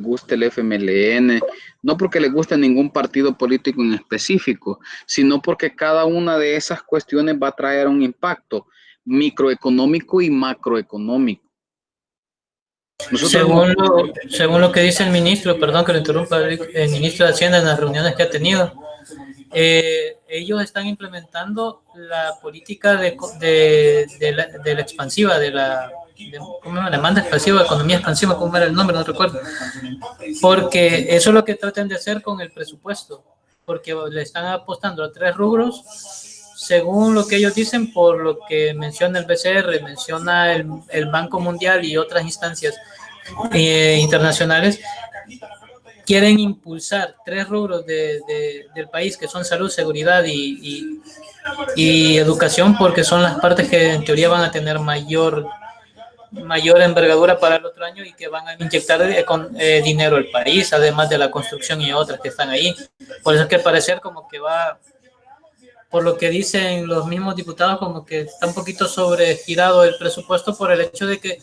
guste el FMLN, no porque le guste ningún partido político en específico, sino porque cada una de esas cuestiones va a traer un impacto microeconómico y macroeconómico. Según lo que dice el ministro, perdón que lo interrumpa, el ministro de Hacienda en las reuniones que ha tenido, ellos están implementando la política de la expansiva, ¿cómo se llama? Demanda expansiva, economía expansiva, ¿cómo era el nombre? No recuerdo. Porque eso es lo que tratan de hacer con el presupuesto, porque le están apostando a 3 rubros, según lo que ellos dicen, por lo que menciona el BCR, menciona el Banco Mundial y otras instancias internacionales. Quieren impulsar 3 rubros del país, que son salud, seguridad y educación, porque son las partes que en teoría van a tener mayor envergadura para el otro año y que van a inyectar dinero al país, además de la construcción y otras que están ahí. Por eso es que al parecer como que va, por lo que dicen los mismos diputados, como que está un poquito sobregirado el presupuesto por el hecho de que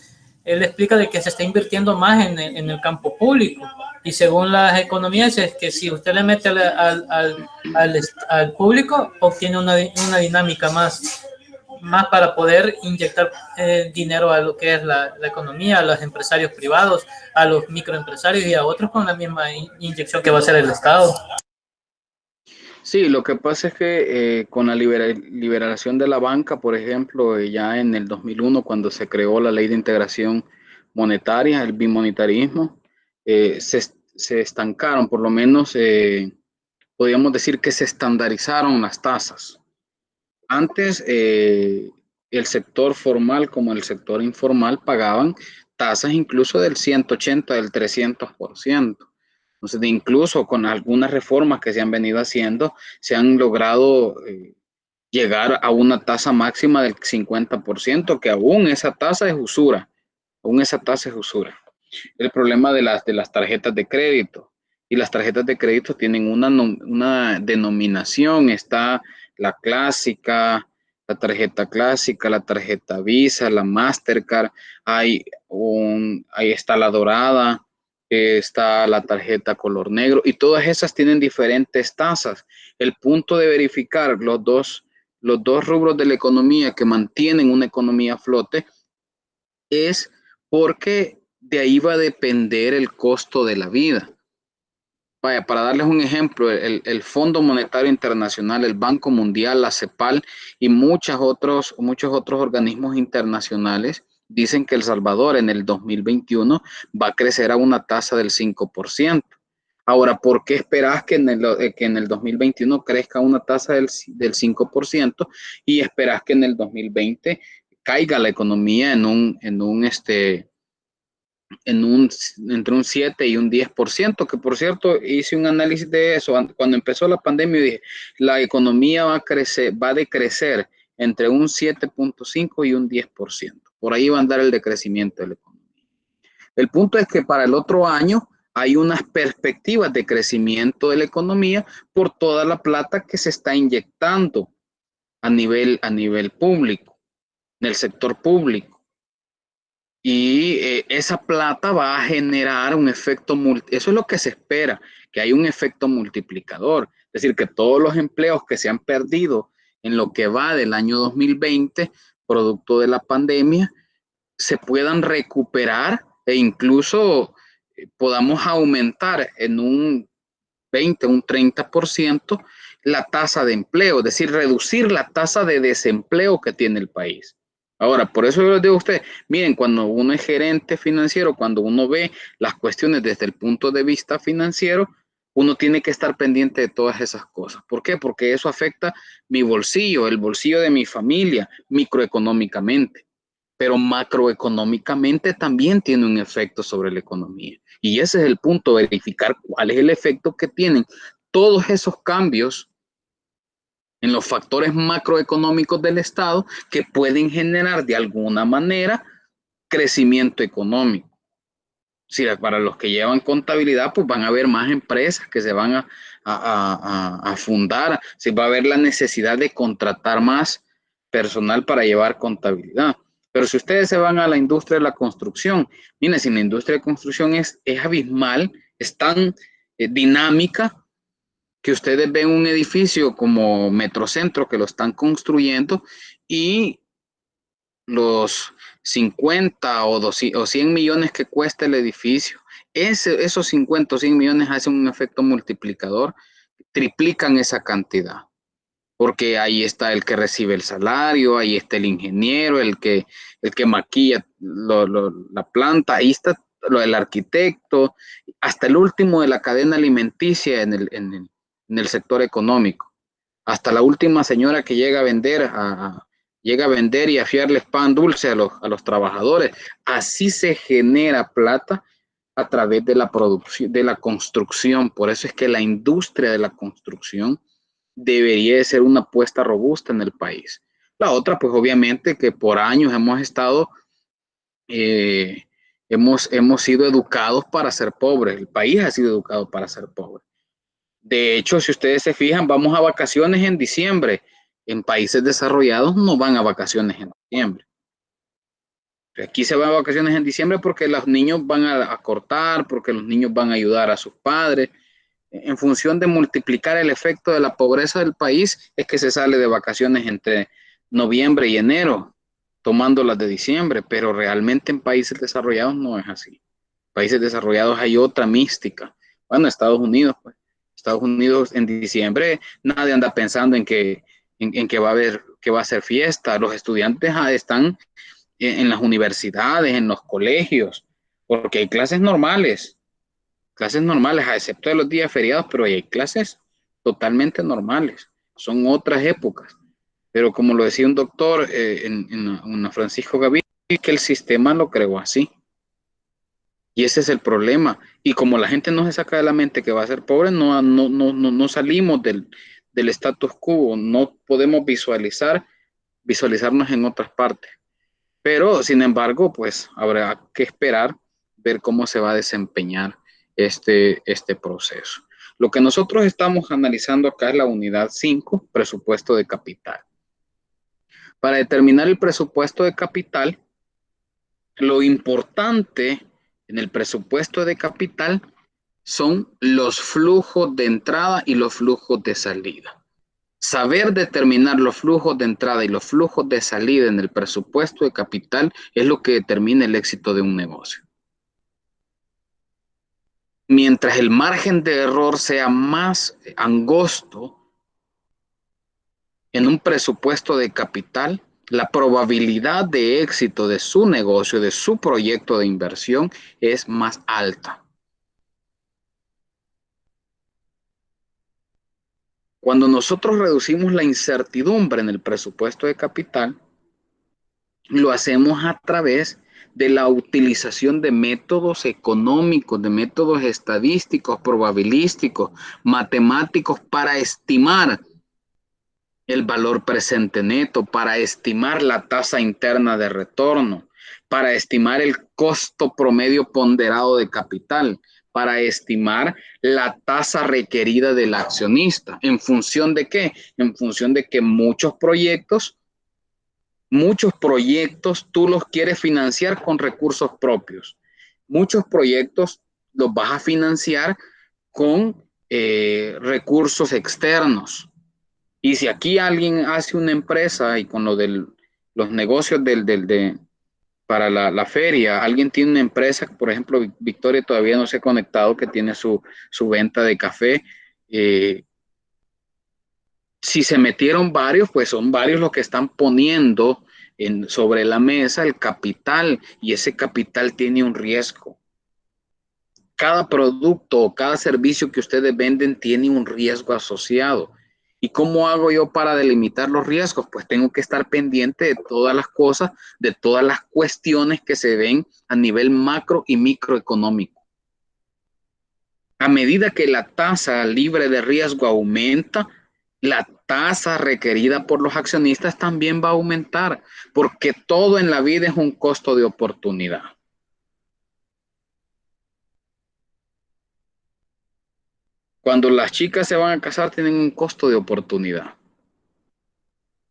él explica de que se está invirtiendo más en el campo público. Y según las economías es que si usted le mete al público, obtiene una dinámica más para poder inyectar dinero a lo que es la economía, a los empresarios privados, a los microempresarios y a otros con la misma inyección que va a hacer el Estado. Sí, lo que pasa es que con la liberación de la banca, por ejemplo, ya en el 2001, cuando se creó la Ley de Integración Monetaria, el bimonetarismo, se estancaron, por lo menos podríamos decir que se estandarizaron las tasas. Antes, el sector formal como el sector informal pagaban tasas incluso del 180, del 300%. Entonces, incluso con algunas reformas que se han venido haciendo, se han logrado llegar a una tasa máxima del 50%, que aún esa tasa es usura, aún esa tasa es usura. El problema de las tarjetas de crédito, y las tarjetas de crédito tienen una denominación, está la clásica, la tarjeta Visa, la Mastercard, ahí está la dorada, está la tarjeta color negro, y todas esas tienen diferentes tasas. El punto de verificar los dos rubros de la economía que mantienen una economía a flote es porque de ahí va a depender el costo de la vida. Vaya, para darles un ejemplo, el Fondo Monetario Internacional, el Banco Mundial, la CEPAL y muchos otros organismos internacionales dicen que El Salvador en el 2021 va a crecer a una tasa del 5%. Ahora, ¿por qué esperas que en el 2021 crezca una tasa del 5% y esperas que en el 2020 caiga la economía entre un 7 y un 10%, que por cierto hice un análisis de eso cuando empezó la pandemia y dije, la economía va a decrecer entre un 7.5 y un 10%. Por ahí va a andar el decrecimiento de la economía. El punto es que para el otro año hay unas perspectivas de crecimiento de la economía por toda la plata que se está inyectando a nivel público, en el sector público. Y esa plata va a generar un efecto, eso es lo que se espera, que hay un efecto multiplicador. Es decir, que todos los empleos que se han perdido en lo que va del año 2020, producto de la pandemia, se puedan recuperar e incluso podamos aumentar en un 20, un 30% la tasa de empleo, es decir, reducir la tasa de desempleo que tiene el país. Ahora, por eso yo les digo a ustedes, miren, cuando uno es gerente financiero, cuando uno ve las cuestiones desde el punto de vista financiero, uno tiene que estar pendiente de todas esas cosas. ¿Por qué? Porque eso afecta mi bolsillo, el bolsillo de mi familia, microeconómicamente, pero macroeconómicamente también tiene un efecto sobre la economía. Y ese es el punto, verificar cuál es el efecto que tienen todos esos cambios en los factores macroeconómicos del Estado que pueden generar de alguna manera crecimiento económico. Si para los que llevan contabilidad, pues van a haber más empresas que se van a fundar, si va a haber la necesidad de contratar más personal para llevar contabilidad. Pero si ustedes se van a la industria de la construcción, miren, si la industria de construcción es abismal, es tan dinámica, que ustedes ven un edificio como Metrocentro que lo están construyendo y los 50 o 100 millones que cuesta el edificio, esos 50 o 100 millones hacen un efecto multiplicador, triplican esa cantidad, porque ahí está el que recibe el salario, ahí está el ingeniero, el que maquilla la planta, ahí está el arquitecto, hasta el último de la cadena alimenticia en el sector económico, hasta la última señora que llega a vender, llega a vender y a fiarles pan dulce a los trabajadores. Así se genera plata a través de la producción, de la construcción. Por eso es que la industria de la construcción debería de ser una apuesta robusta en el país. La otra, pues obviamente que por años hemos estado, eh, hemos sido educados para ser pobres. El país ha sido educado para ser pobre. De hecho, si ustedes se fijan, vamos a vacaciones en diciembre. En países desarrollados no van a vacaciones en diciembre. Aquí se van a vacaciones en diciembre porque los niños van a cortar, porque los niños van a ayudar a sus padres. En función de multiplicar el efecto de la pobreza del país, es que se sale de vacaciones entre noviembre y enero, tomando las de diciembre, pero realmente en países desarrollados no es así. En países desarrollados hay otra mística. Bueno, Estados Unidos, pues. Estados Unidos en diciembre, nadie anda pensando en que va a haber, que va a ser fiesta. Los estudiantes están en las universidades, en los colegios, porque hay clases normales, a excepto de los días feriados, pero hay clases totalmente normales, son otras épocas. Pero como lo decía un doctor en Francisco Gaviria, que el sistema lo creó así. Y ese es el problema. Y como la gente no se saca de la mente que va a ser pobre, no salimos del status quo, no podemos visualizarnos en otras partes. Pero, sin embargo, pues habrá que esperar ver cómo se va a desempeñar este proceso. Lo que nosotros estamos analizando acá es la unidad 5, presupuesto de capital. Para determinar el presupuesto de capital, lo importante en el presupuesto de capital son los flujos de entrada y los flujos de salida. Saber determinar los flujos de entrada y los flujos de salida en el presupuesto de capital es lo que determina el éxito de un negocio. Mientras el margen de error sea más angosto en un presupuesto de capital, la probabilidad de éxito de su negocio, de su proyecto de inversión, es más alta. Cuando nosotros reducimos la incertidumbre en el presupuesto de capital, lo hacemos a través de la utilización de métodos económicos, de métodos estadísticos, probabilísticos, matemáticos para estimar el valor presente neto, para estimar la tasa interna de retorno, para estimar el costo promedio ponderado de capital, para estimar la tasa requerida del accionista. ¿En función de qué? En función de que muchos proyectos tú los quieres financiar con recursos propios. Muchos proyectos los vas a financiar con recursos externos. Y si aquí alguien hace una empresa y con lo de los negocios para la feria, alguien tiene una empresa, por ejemplo, Victoria todavía no se ha conectado, que tiene su venta de café. Si se metieron varios, pues son varios los que están poniendo sobre la mesa el capital, y ese capital tiene un riesgo. Cada producto o cada servicio que ustedes venden tiene un riesgo asociado. ¿Y cómo hago yo para delimitar los riesgos? Pues tengo que estar pendiente de todas las cosas, de todas las cuestiones que se ven a nivel macro y microeconómico. A medida que la tasa libre de riesgo aumenta, la tasa requerida por los accionistas también va a aumentar, porque todo en la vida es un costo de oportunidad. Cuando las chicas se van a casar, tienen un costo de oportunidad.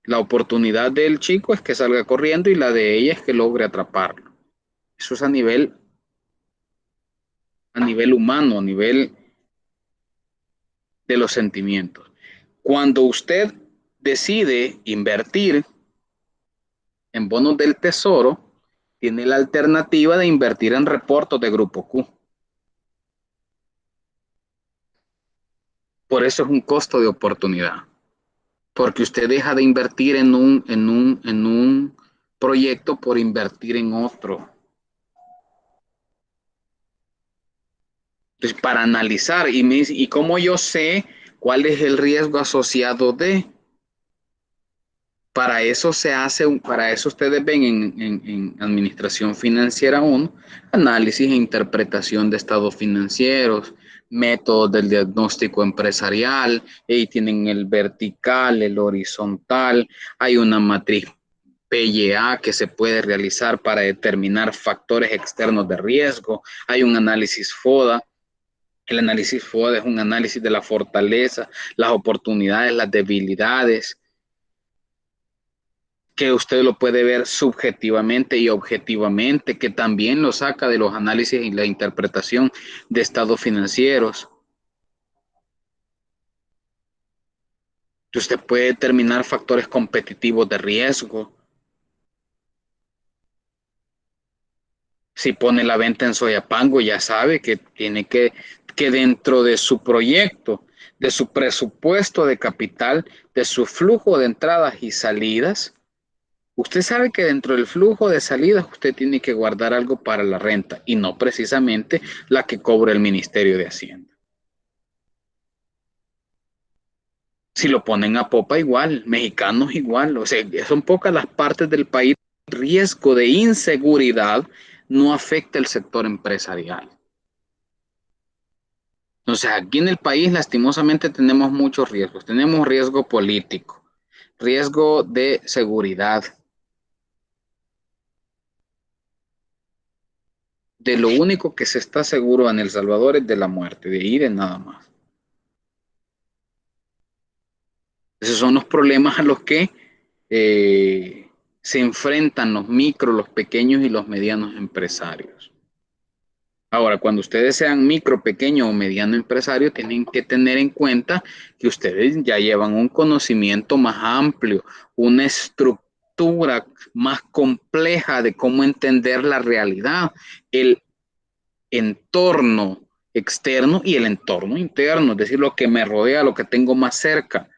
La oportunidad del chico es que salga corriendo y la de ella es que logre atraparlo. Eso es a nivel humano, a nivel de los sentimientos. Cuando usted decide invertir en bonos del tesoro, tiene la alternativa de invertir en reportos de Grupo Q. Por eso es un costo de oportunidad, porque usted deja de invertir en un proyecto por invertir en otro. Entonces, para analizar, y cómo yo sé cuál es el riesgo asociado de, para eso se hace, para eso ustedes ven en Administración Financiera 1, análisis e interpretación de estados financieros, métodos del diagnóstico empresarial, y tienen el vertical, el horizontal, hay una matriz PYA que se puede realizar para determinar factores externos de riesgo, hay un análisis FODA. El análisis FODA es un análisis de la fortaleza, las oportunidades, las debilidades, que usted lo puede ver subjetivamente y objetivamente, que también lo saca de los análisis y la interpretación de estados financieros. Usted puede determinar factores competitivos de riesgo. Si pone la venta en Soyapango, ya sabe que tiene que dentro de su proyecto, de su presupuesto de capital, de su flujo de entradas y salidas, usted sabe que dentro del flujo de salidas usted tiene que guardar algo para la renta y no precisamente la que cobra el Ministerio de Hacienda. Si lo ponen a popa igual, mexicanos igual, o sea, son pocas las partes del país. El riesgo de inseguridad no afecta el sector empresarial. Entonces, aquí en el país lastimosamente tenemos muchos riesgos. Tenemos riesgo político, riesgo de seguridad. De lo único que se está seguro en El Salvador es de la muerte, de ir en nada más. Esos son los problemas a los que se enfrentan los micro, los pequeños y los medianos empresarios. Ahora, cuando ustedes sean micro, pequeño o mediano empresario, tienen que tener en cuenta que ustedes ya llevan un conocimiento más amplio, una estructura más compleja de cómo entender la realidad, el entorno externo y el entorno interno, es decir, lo que me rodea, lo que tengo más cerca,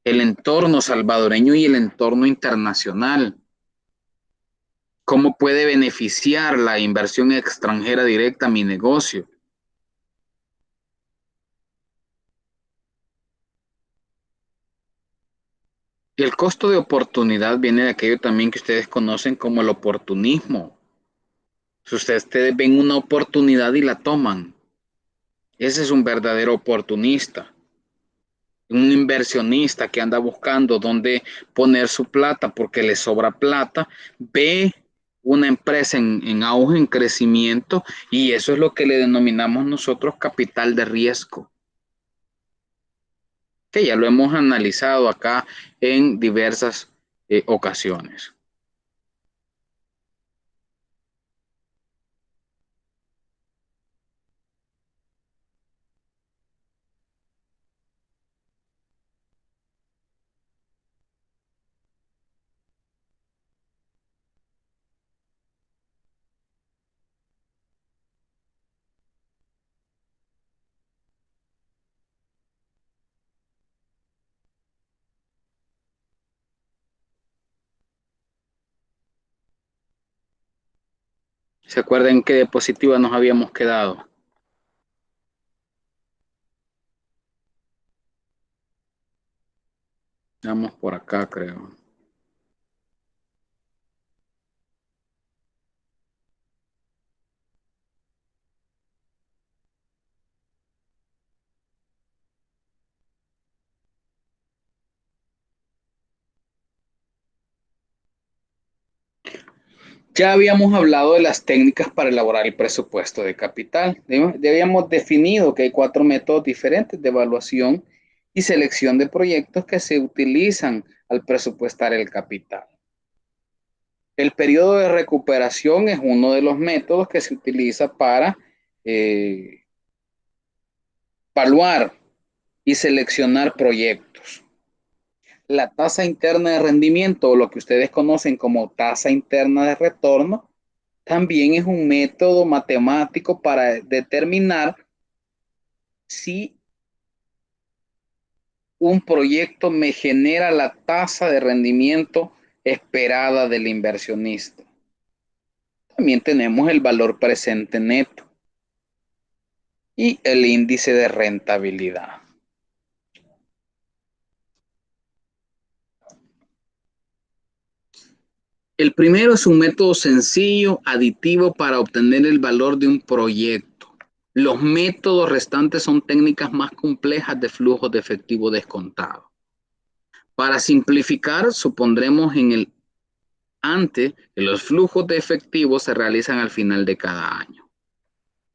el entorno salvadoreño y el entorno internacional. ¿Cómo puede beneficiar la inversión extranjera directa a mi negocio? Y el costo de oportunidad viene de aquello también que ustedes conocen como el oportunismo. Si ustedes ven una oportunidad y la toman, ese es un verdadero oportunista. Un inversionista que anda buscando dónde poner su plata porque le sobra plata, ve una empresa en auge, en crecimiento, y eso es lo que le denominamos nosotros capital de riesgo, que ya lo hemos analizado acá en diversas ocasiones. ¿Se acuerdan qué diapositiva nos habíamos quedado? Vamos por acá, creo. Ya habíamos hablado de las técnicas para elaborar el presupuesto de capital. Ya habíamos definido que hay 4 métodos diferentes de evaluación y selección de proyectos que se utilizan al presupuestar el capital. El periodo de recuperación es uno de los métodos que se utiliza para evaluar y seleccionar proyectos. La tasa interna de rendimiento, o lo que ustedes conocen como tasa interna de retorno, también es un método matemático para determinar si un proyecto me genera la tasa de rendimiento esperada del inversionista. También tenemos el valor presente neto y el índice de rentabilidad. El primero es un método sencillo, aditivo para obtener el valor de un proyecto. Los métodos restantes son técnicas más complejas de flujo de efectivo descontado. Para simplificar, supondremos antes que los flujos de efectivo se realizan al final de cada año.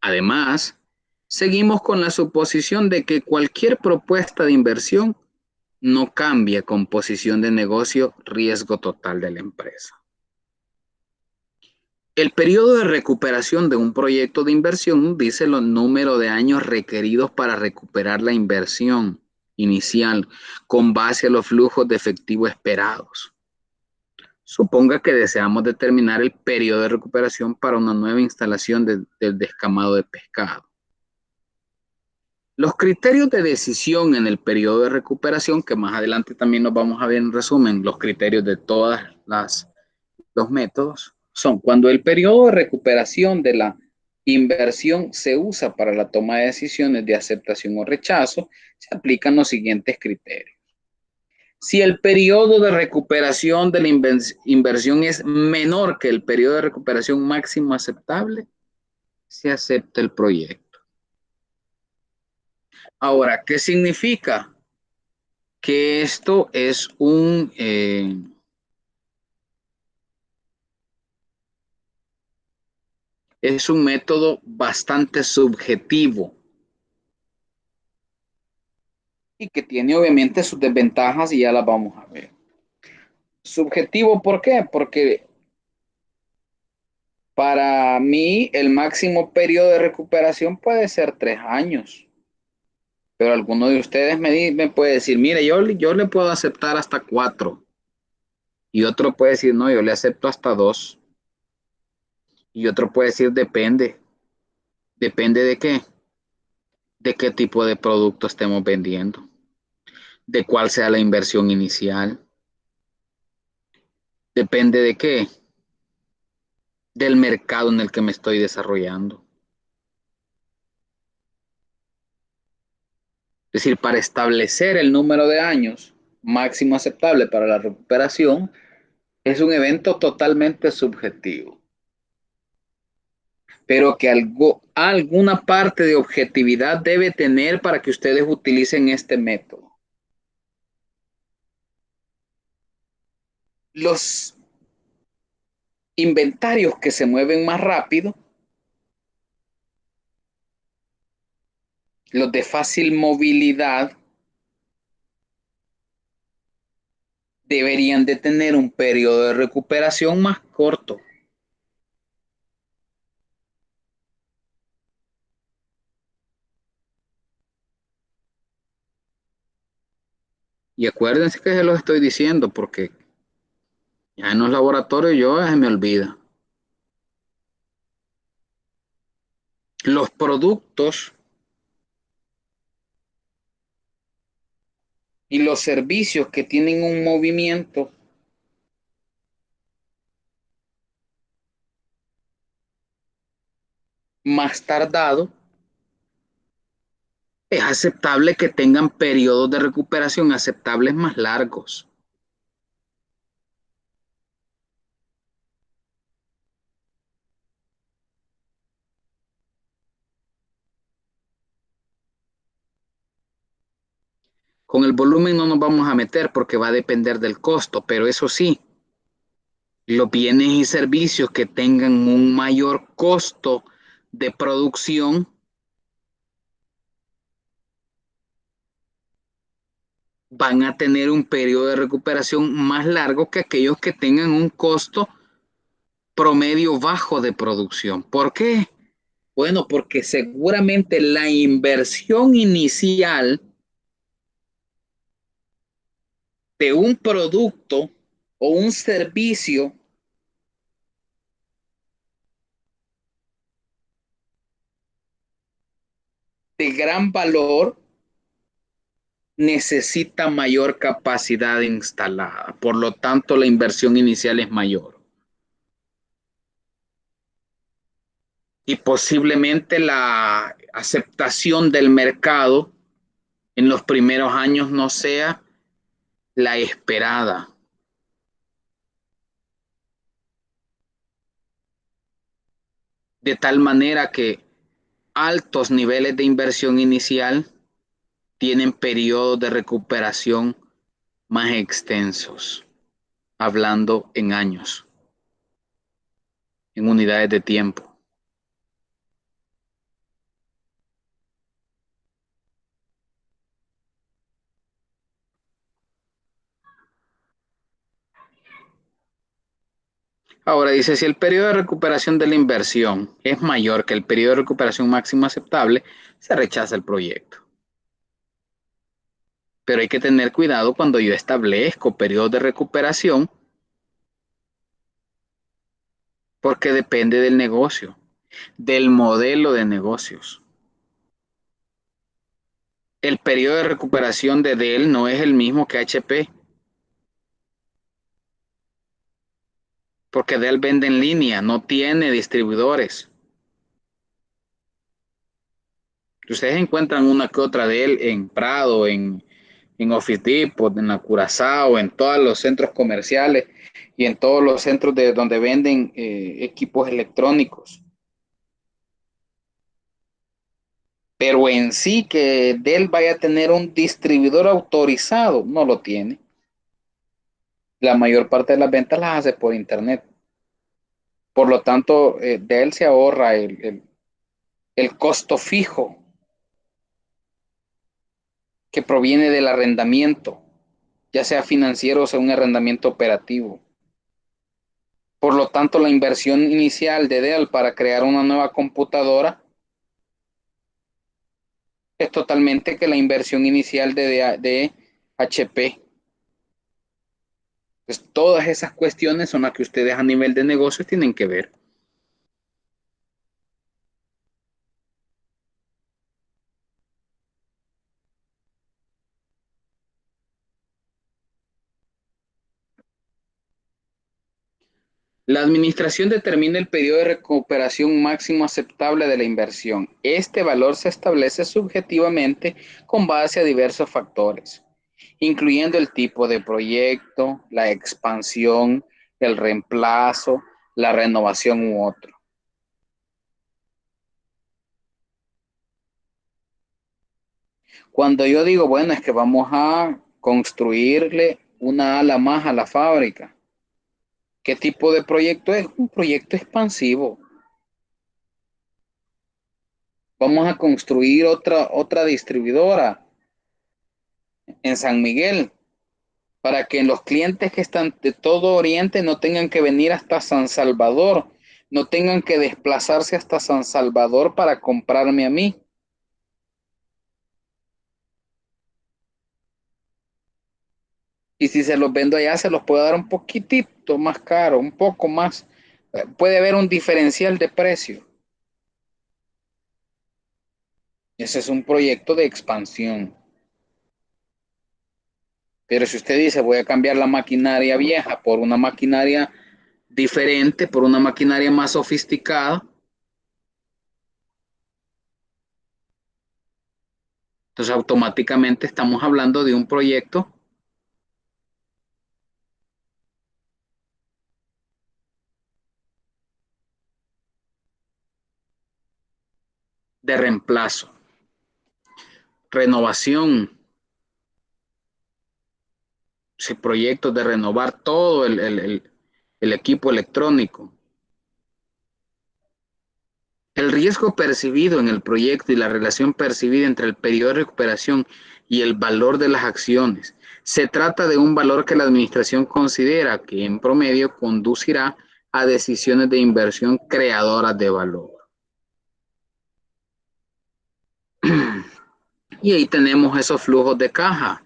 Además, seguimos con la suposición de que cualquier propuesta de inversión no cambia composición de negocio, riesgo total de la empresa. El periodo de recuperación de un proyecto de inversión dice los números de años requeridos para recuperar la inversión inicial con base a los flujos de efectivo esperados. Suponga que deseamos determinar el periodo de recuperación para una nueva instalación del descamado de pescado. Los criterios de decisión en el periodo de recuperación, que más adelante también nos vamos a ver en resumen, los criterios de todos los métodos, son cuando el periodo de recuperación de la inversión se usa para la toma de decisiones de aceptación o rechazo, se aplican los siguientes criterios. Si el periodo de recuperación de la inversión es menor que el periodo de recuperación máximo aceptable, se acepta el proyecto. Ahora, ¿qué significa? Que esto es un método bastante subjetivo y que tiene obviamente sus desventajas y ya las vamos a ver. Subjetivo, ¿por qué? Porque para mí el máximo periodo de recuperación puede ser 3 años. Pero alguno de ustedes me puede decir, mire, yo le puedo aceptar hasta 4. Y otro puede decir, no, yo le acepto hasta 2. Y otro puede decir, depende. ¿Depende de qué? De qué tipo de producto estemos vendiendo. De cuál sea la inversión inicial. Depende de qué. Del mercado en el que me estoy desarrollando. Es decir, para establecer el número de años máximo aceptable para la recuperación, es un evento totalmente subjetivo, pero que alguna parte de objetividad debe tener para que ustedes utilicen este método. Los inventarios que se mueven más rápido, los de fácil movilidad, deberían de tener un periodo de recuperación más corto. Y acuérdense que se los estoy diciendo porque ya en los laboratorios yo se me olvida. Los productos y los servicios que tienen un movimiento más tardado, es aceptable que tengan periodos de recuperación aceptables más largos. Con el volumen no nos vamos a meter porque va a depender del costo, pero eso sí, los bienes y servicios que tengan un mayor costo de producción van a tener un periodo de recuperación más largo que aquellos que tengan un costo promedio bajo de producción. ¿Por qué? Bueno, porque seguramente la inversión inicial de un producto o un servicio de gran valor necesita mayor capacidad instalada. Por lo tanto, la inversión inicial es mayor. Y posiblemente la aceptación del mercado en los primeros años no sea la esperada. De tal manera que altos niveles de inversión inicial tienen periodos de recuperación más extensos, hablando en años, en unidades de tiempo. Ahora dice, si el periodo de recuperación de la inversión es mayor que el periodo de recuperación máximo aceptable, se rechaza el proyecto. Pero hay que tener cuidado cuando yo establezco periodos de recuperación, porque depende del negocio, del modelo de negocios. El periodo de recuperación de Dell no es el mismo que HP, porque Dell vende en línea, no tiene distribuidores. Ustedes encuentran una que otra Dell en Prado, en Office Depot, en la Curazao, en todos los centros comerciales y en todos los centros de donde venden equipos electrónicos. Pero en sí que Dell vaya a tener un distribuidor autorizado, no lo tiene. La mayor parte de las ventas las hace por internet. Por lo tanto, Dell se ahorra el costo fijo que proviene del arrendamiento, ya sea financiero o sea un arrendamiento operativo. Por lo tanto, la inversión inicial de Dell para crear una nueva computadora es totalmente que la inversión inicial de HP. Pues todas esas cuestiones son las que ustedes a nivel de negocios tienen que ver. La administración determina el periodo de recuperación máximo aceptable de la inversión. Este valor se establece subjetivamente con base a diversos factores, incluyendo el tipo de proyecto, la expansión, el reemplazo, la renovación u otro. Cuando yo digo, bueno, es que vamos a construirle una ala más a la fábrica, ¿qué tipo de proyecto es? Un proyecto expansivo. Vamos a construir otra distribuidora en San Miguel para que los clientes que están de todo Oriente no tengan que venir hasta San Salvador, no tengan que desplazarse hasta San Salvador para comprarme a mí. Y si se los vendo allá, se los puedo dar un poquitito más caro, un poco más. Puede haber un diferencial de precio. Ese es un proyecto de expansión. Pero si usted dice, voy a cambiar la maquinaria vieja por una maquinaria diferente, por una maquinaria más sofisticada, entonces automáticamente estamos hablando de un proyecto de reemplazo, renovación, sí, proyectos de renovar todo el equipo electrónico. El riesgo percibido en el proyecto y la relación percibida entre el periodo de recuperación y el valor de las acciones Se trata de un valor que la administración considera que en promedio conducirá a decisiones de inversión creadoras de valor. Y ahí tenemos esos flujos de caja.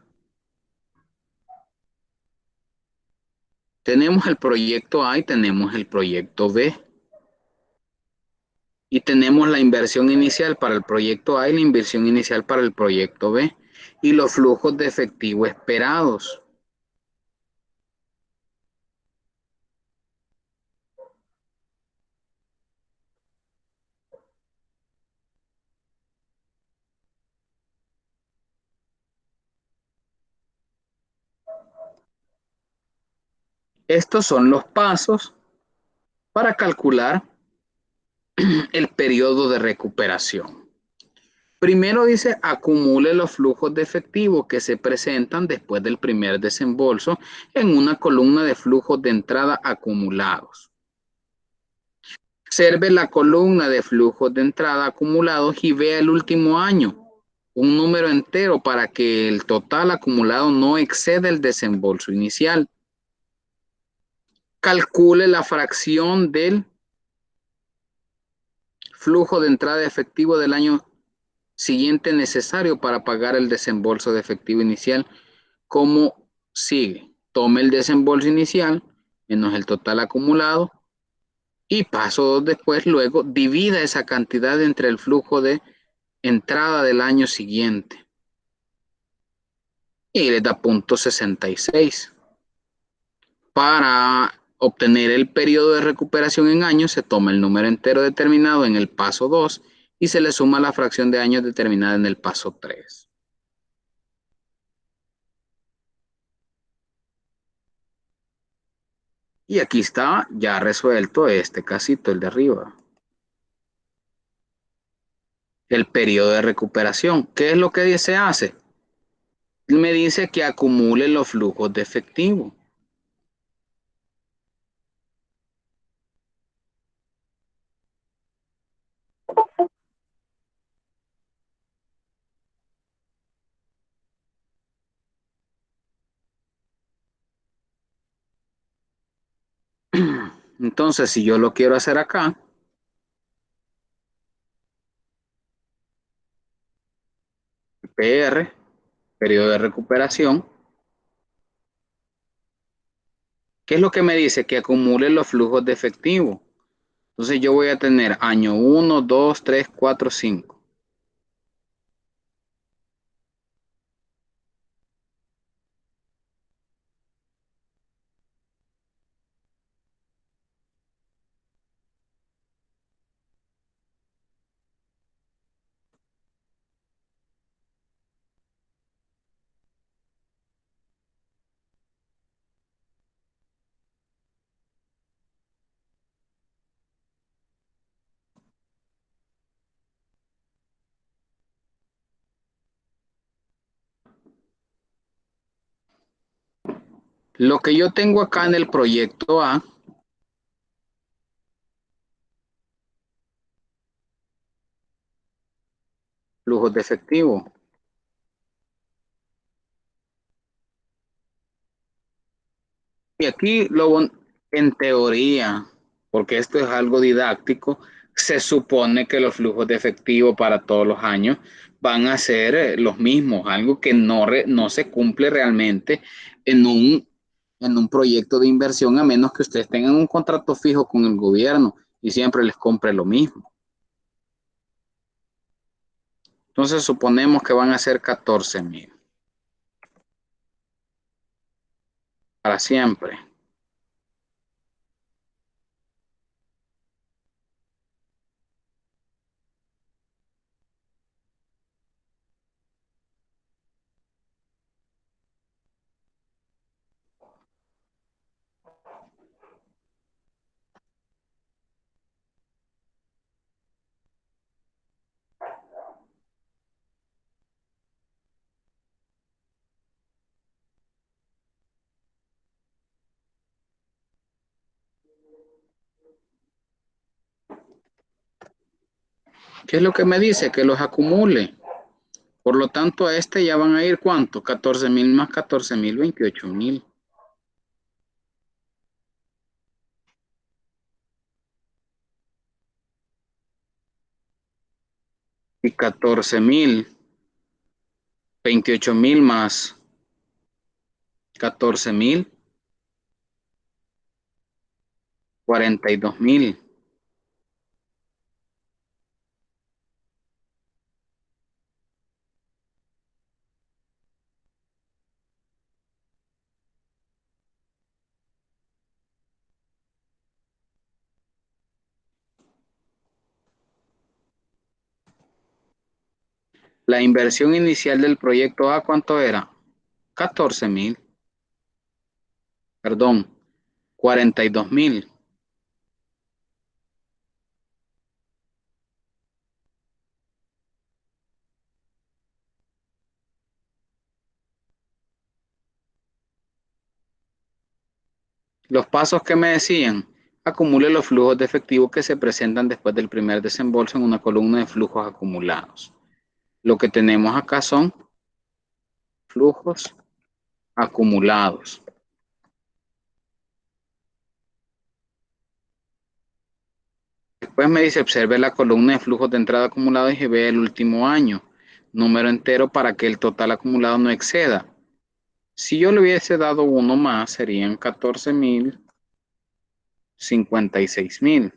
Tenemos el proyecto A y tenemos el proyecto B. Y tenemos la inversión inicial para el proyecto A y la inversión inicial para el proyecto B. Y los flujos de efectivo esperados. Estos son los pasos para calcular el periodo de recuperación. Primero dice, acumule los flujos de efectivo que se presentan después del primer desembolso en una columna de flujos de entrada acumulados. Observe la columna de flujos de entrada acumulados y vea el último año, un número entero para que el total acumulado no exceda el desembolso inicial. Calcule la fracción del flujo de entrada efectivo del año siguiente necesario para pagar el desembolso de efectivo inicial, como sigue. Tome el desembolso inicial menos el total acumulado y paso 2 después, luego divida esa cantidad entre el flujo de entrada del año siguiente y le da 0.66. Para obtener el periodo de recuperación en años, se toma el número entero determinado en el paso 2 y se le suma la fracción de años determinada en el paso 3. Y aquí está ya resuelto este casito, el de arriba. El periodo de recuperación. ¿Qué es lo que se hace? Me dice que acumule los flujos de efectivo. Entonces, si yo lo quiero hacer acá, PR, periodo de recuperación, ¿qué es lo que me dice? Que acumule los flujos de efectivo. Entonces yo voy a tener año 1, 2, 3, 4, 5. Lo que yo tengo acá en el proyecto A, flujos de efectivo. Y aquí, en teoría, porque esto es algo didáctico, se supone que los flujos de efectivo para todos los años van a ser los mismos, algo que no se cumple realmente en un proyecto de inversión, a menos que ustedes tengan un contrato fijo con el gobierno y siempre les compre lo mismo. Entonces suponemos que van a ser 14,000 para siempre. ¿Qué es lo que me dice? Que los acumule. Por lo tanto, a este ya van a ir ¿cuánto? 14,000 más 14,000, 28,000. Y 14,000, 28,000 más 14,000, 42,000. La inversión inicial del proyecto A, ¿cuánto era? 14,000, perdón, 42,000. Los pasos que me decían, acumule los flujos de efectivo que se presentan después del primer desembolso en una columna de flujos acumulados. Lo que tenemos acá son flujos acumulados. Después me dice, observe la columna de flujos de entrada acumulados y ve el último año, número entero para que el total acumulado no exceda. Si yo le hubiese dado uno más, serían 14,000, 56,000.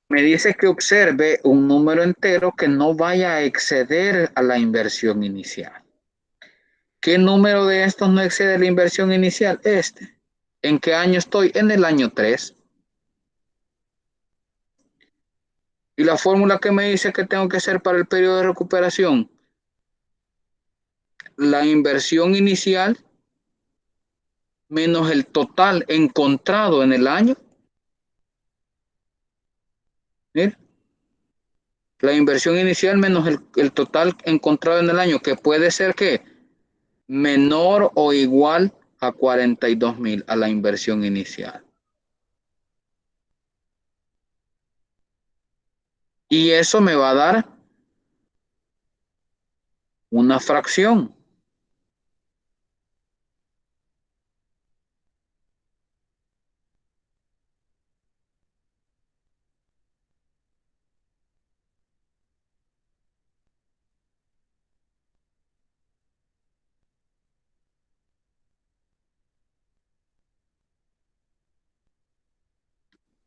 Me dice que observe un número entero que no vaya a exceder a la inversión inicial. ¿Qué número de estos no excede la inversión inicial? Este. ¿En qué año estoy? En el año 3. Y la fórmula que me dice que tengo que hacer para el periodo de recuperación, la inversión inicial menos el total encontrado en el año. ¿Ver? La inversión inicial menos el total encontrado en el año, que puede ser que menor o igual a 42,000 a la inversión inicial. Y eso me va a dar una fracción.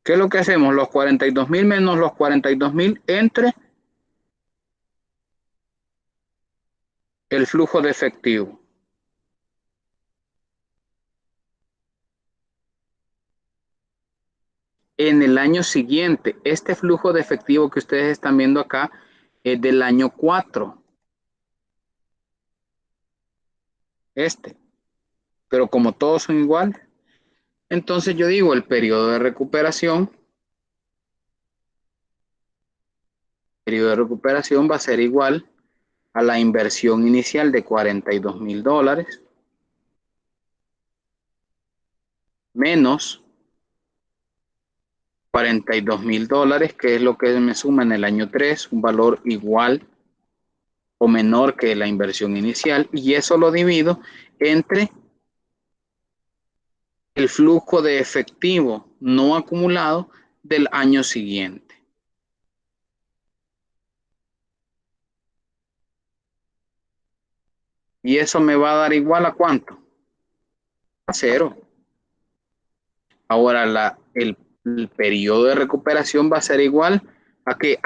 ¿Qué es lo que hacemos? Los 42,000 menos los 42,000 entre el flujo de efectivo. En el año siguiente, este flujo de efectivo que ustedes están viendo acá es del año 4. Este. Pero como todos son iguales, entonces yo digo el periodo de recuperación. El periodo de recuperación va a ser igual a la inversión inicial de $42,000 menos $42,000, que es lo que me suma en el año 3, un valor igual o menor que la inversión inicial, y eso lo divido entre el flujo de efectivo no acumulado del año siguiente. Y eso me va a dar igual a ¿cuánto? A 0. Ahora el periodo de recuperación va a ser igual a que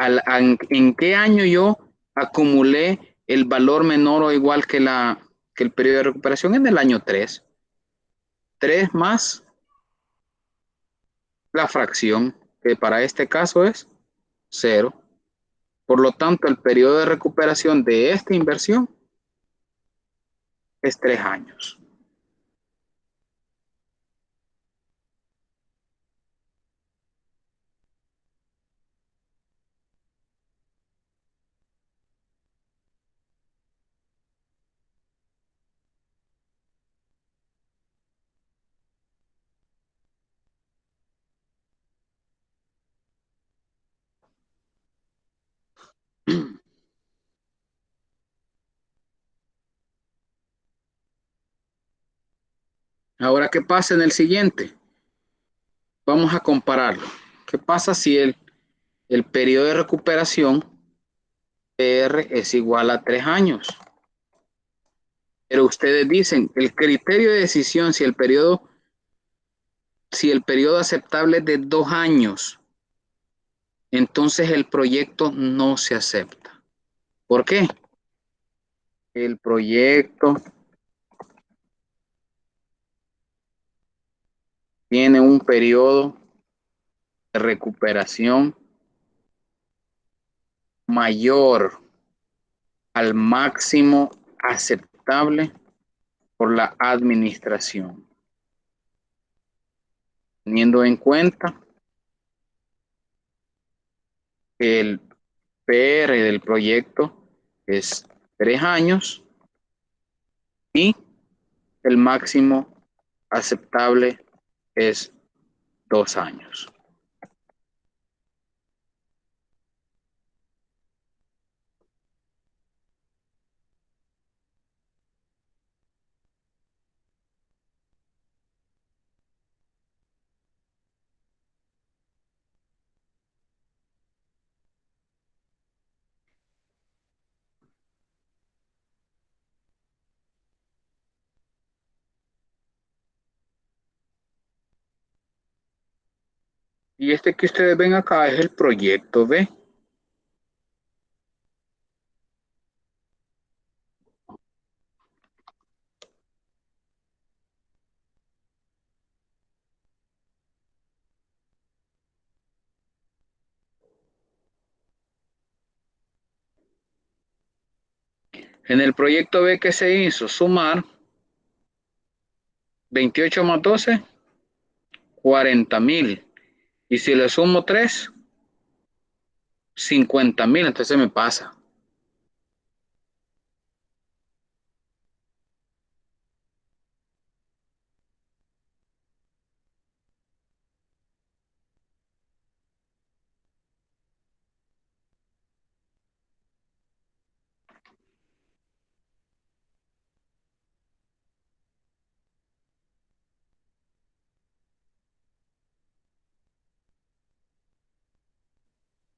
en qué año yo acumulé el valor menor o igual que el periodo de recuperación en el año 3. 3 más la fracción, que para este caso es 0. Por lo tanto, el periodo de recuperación de esta inversión es 3 años. Ahora, ¿qué pasa en el siguiente? Vamos a compararlo. ¿Qué pasa si el periodo de recuperación PR es igual a 3 años? Pero ustedes dicen, el criterio de decisión, si el periodo aceptable es de 2 años, entonces el proyecto no se acepta. ¿Por qué? El proyecto tiene un periodo de recuperación mayor al máximo aceptable por la administración, teniendo en cuenta que el PR del proyecto es 3 años y el máximo aceptable es 2 años. Y este que ustedes ven acá es el proyecto B. En el proyecto B que se hizo, sumar 28 más 12, 40,000. Y si le sumo 3, 50,000. Entonces me pasa.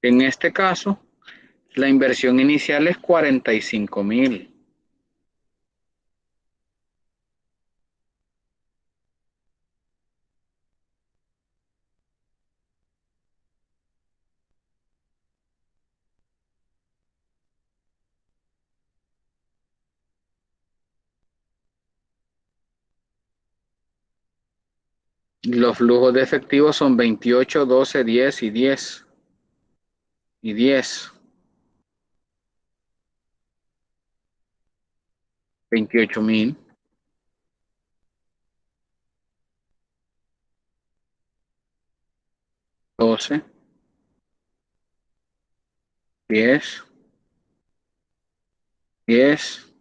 En este caso, la inversión inicial es 45,000. Los flujos de efectivo son 28, 12, 10 y 10. Y 10. 28,000. 12, 10, 10.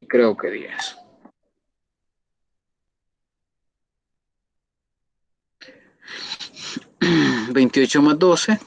Creo que 10. 28 más 12.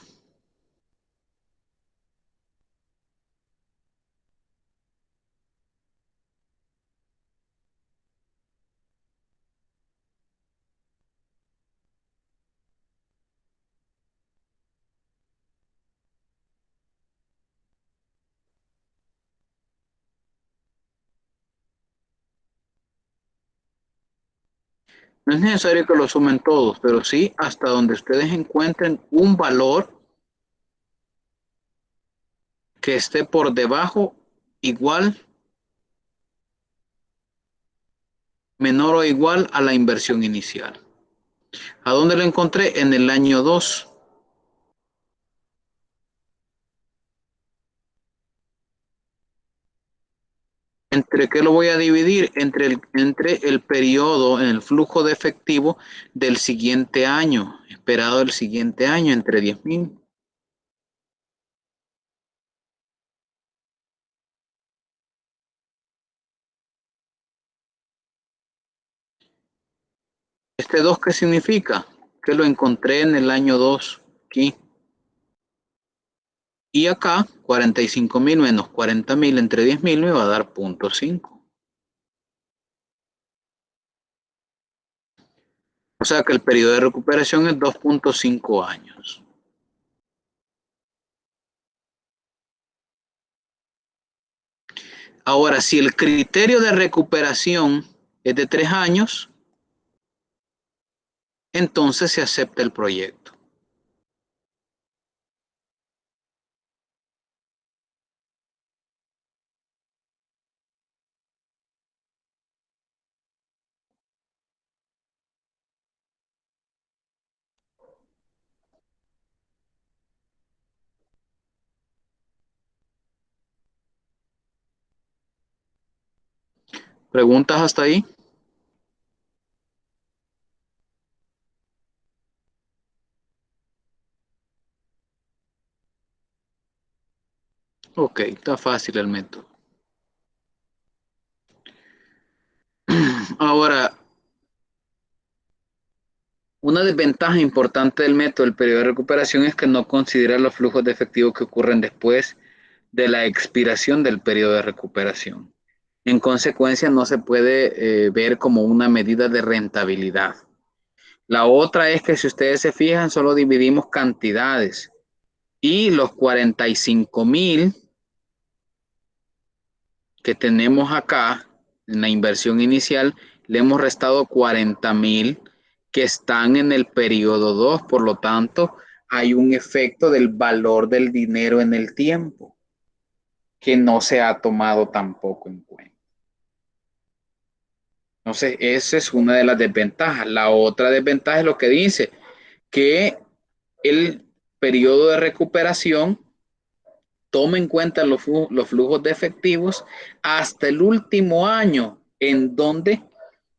No es necesario que lo sumen todos, pero sí hasta donde ustedes encuentren un valor que esté por debajo, igual, menor o igual a la inversión inicial. ¿A dónde lo encontré? En el año 2. ¿Entre qué lo voy a dividir? Entre el periodo, en el flujo de efectivo del siguiente año, esperado el siguiente año, entre 10,000. ¿Este 2 qué significa? Que lo encontré en el año 2, aquí. Y acá, 45,000 menos 40,000 entre 10,000 me va a dar 0.5. O sea que el periodo de recuperación es 2.5 años. Ahora, si el criterio de recuperación es de 3 años, entonces se acepta el proyecto. ¿Preguntas hasta ahí? Ok, está fácil el método. Ahora, una desventaja importante del método del periodo de recuperación es que no considera los flujos de efectivo que ocurren después de la expiración del periodo de recuperación. En consecuencia, no se puede ver como una medida de rentabilidad. La otra es que si ustedes se fijan, solo dividimos cantidades y los 45,000 que tenemos acá en la inversión inicial, le hemos restado 40,000 que están en el periodo 2. Por lo tanto, hay un efecto del valor del dinero en el tiempo que no se ha tomado tampoco en cuenta. Entonces, esa es una de las desventajas. La otra desventaja es lo que dice, que el periodo de recuperación toma en cuenta los flujos de efectivos hasta el último año en donde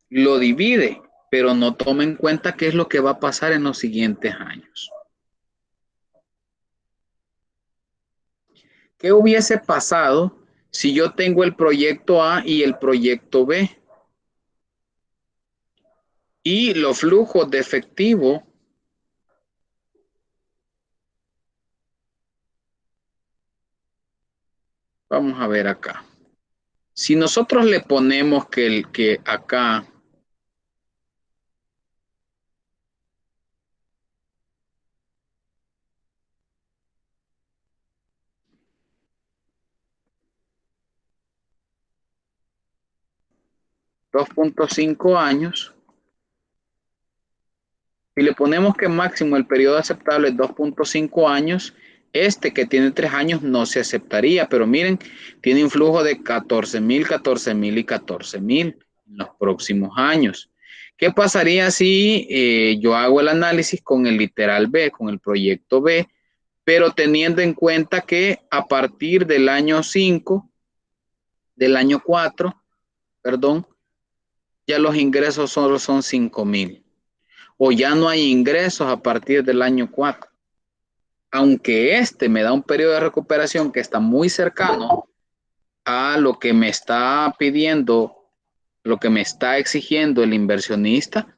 lo divide, pero no toma en cuenta qué es lo que va a pasar en los siguientes años. ¿Qué hubiese pasado si yo tengo el proyecto A y el proyecto B? Y los flujos de efectivo, vamos a ver acá. Si nosotros le ponemos que acá $2.5, y le ponemos que máximo el periodo aceptable es 2.5 años, este que tiene 3 años no se aceptaría, pero miren, tiene un flujo de 14,000, 14,000 y 14,000 en los próximos años. ¿Qué pasaría si yo hago el análisis con el literal B, con el proyecto B, pero teniendo en cuenta que a partir del año 5, del año 4, perdón, ya los ingresos solo son 5,000? O ya no hay ingresos a partir del año 4. Aunque este me da un periodo de recuperación que está muy cercano a lo que me está pidiendo, lo que me está exigiendo el inversionista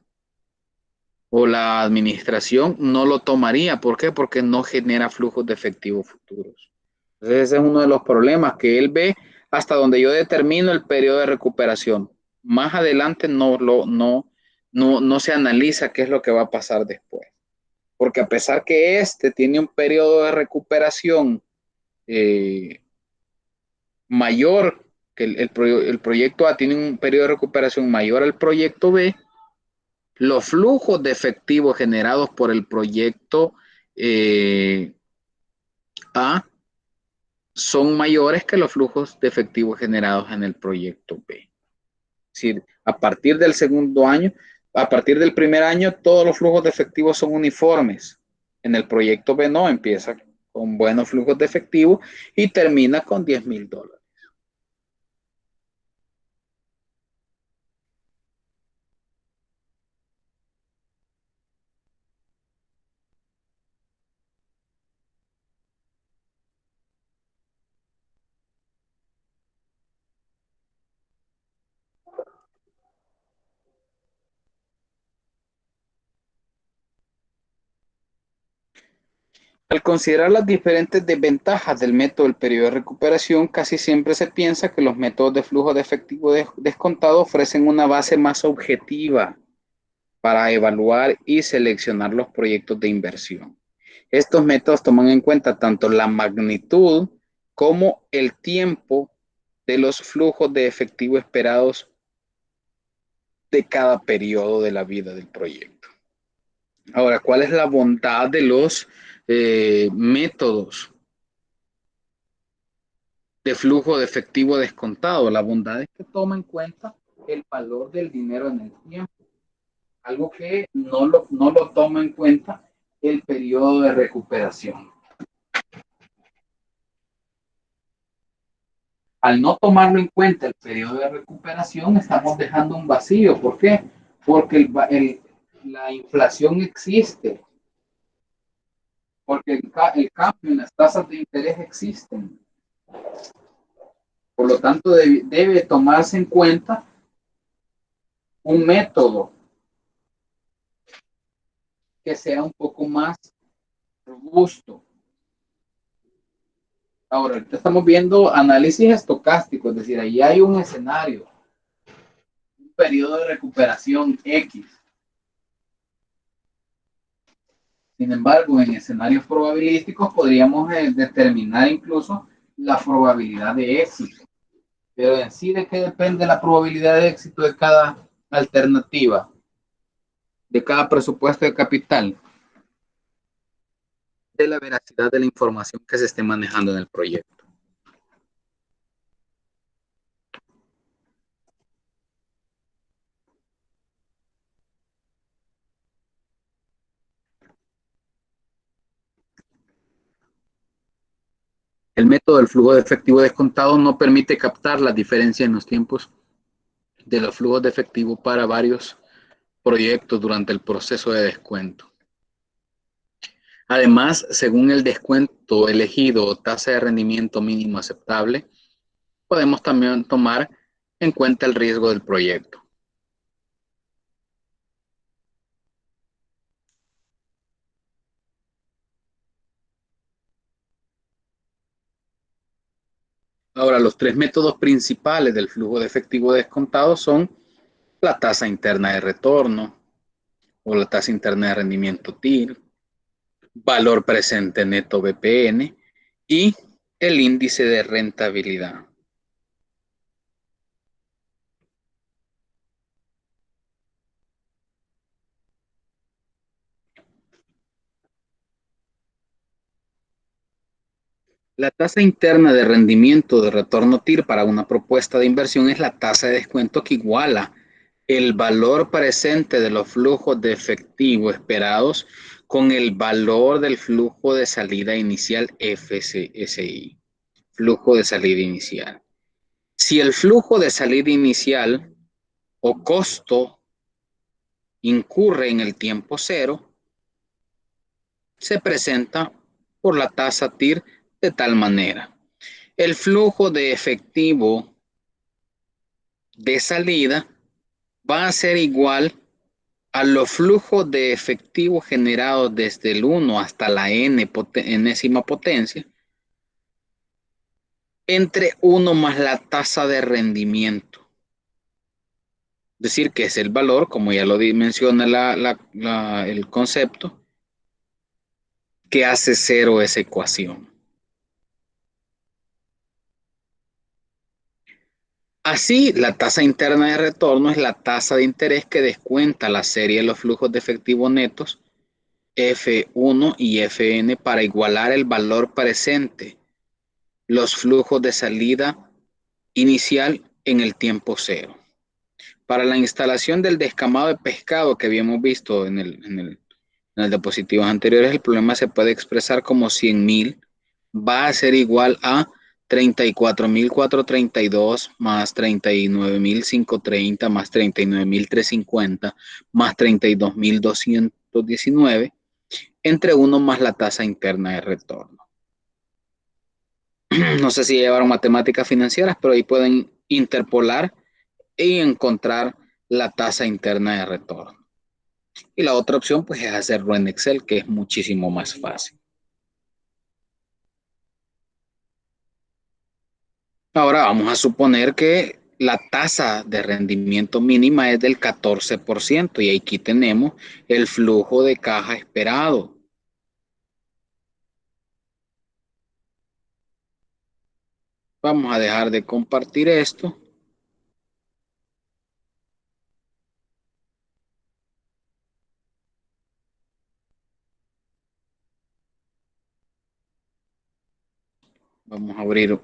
o la administración, no lo tomaría. ¿Por qué? Porque no genera flujos de efectivo futuros. Entonces ese es uno de los problemas, que él ve hasta donde yo determino el periodo de recuperación. Más adelante no se analiza qué es lo que va a pasar después. Porque a pesar que este tiene un periodo de recuperación eh, mayor, que el proyecto A tiene un periodo de recuperación mayor al proyecto B, los flujos de efectivo generados por el proyecto A son mayores que los flujos de efectivo generados en el proyecto B. Es decir, a partir del segundo año, a partir del primer año, todos los flujos de efectivo son uniformes. En el proyecto B no, empieza con buenos flujos de efectivo y termina con $10,000. Al considerar las diferentes desventajas del método del periodo de recuperación, casi siempre se piensa que los métodos de flujo de efectivo descontado ofrecen una base más objetiva para evaluar y seleccionar los proyectos de inversión. Estos métodos toman en cuenta tanto la magnitud como el tiempo de los flujos de efectivo esperados de cada periodo de la vida del proyecto. Ahora, ¿cuál es la bondad de los métodos de flujo de efectivo descontado? La bondad es que toma en cuenta el valor del dinero en el tiempo, algo que no lo toma en cuenta el periodo de recuperación. Al no tomarlo en cuenta el periodo de recuperación, estamos dejando un vacío. ¿Por qué? Porque la inflación existe, porque el cambio en las tasas de interés existen. Por lo tanto, debe tomarse en cuenta un método que sea un poco más robusto. Ahora, ahorita estamos viendo análisis estocástico, es decir, ahí hay un escenario, un periodo de recuperación X. Sin embargo, en escenarios probabilísticos podríamos determinar incluso la probabilidad de éxito. Pero en sí, ¿de qué depende la probabilidad de éxito de cada alternativa, de cada presupuesto de capital? De la veracidad de la información que se esté manejando en el proyecto. El método del flujo de efectivo descontado no permite captar la diferencia en los tiempos de los flujos de efectivo para varios proyectos durante el proceso de descuento. Además, según el descuento elegido o tasa de rendimiento mínimo aceptable, podemos también tomar en cuenta el riesgo del proyecto. Ahora, los tres métodos principales del flujo de efectivo descontado son la tasa interna de retorno o la tasa interna de rendimiento TIR, valor presente neto BPN y el índice de rentabilidad. La tasa interna de rendimiento de retorno TIR para una propuesta de inversión es la tasa de descuento que iguala el valor presente de los flujos de efectivo esperados con el valor del flujo de salida inicial FSI. Flujo de salida inicial. Si el flujo de salida inicial o costo incurre en el tiempo cero, se presenta por la tasa TIR de tal manera. El flujo de efectivo de salida va a ser igual a los flujos de efectivo generados desde el 1 hasta la enésima potencia entre 1 más la tasa de rendimiento. Es decir, que es el valor, como ya lo menciona el concepto, que hace cero esa ecuación. Así, la tasa interna de retorno es la tasa de interés que descuenta la serie de los flujos de efectivo netos F1 y Fn para igualar el valor presente, los flujos de salida inicial en el tiempo cero. Para la instalación del descamado de pescado que habíamos visto en el diapositivas anteriores, el problema se puede expresar como 100,000 va a ser igual a 34,432 más 39,530 más 39,350 más 32,219 entre 1 más la tasa interna de retorno. No sé si llevaron matemáticas financieras, pero ahí pueden interpolar y encontrar la tasa interna de retorno. Y la otra opción pues es hacerlo en Excel, que es muchísimo más fácil. Ahora vamos a suponer que la tasa de rendimiento mínima es del 14% y aquí tenemos el flujo de caja esperado. Vamos a dejar de compartir esto. Vamos a abrir.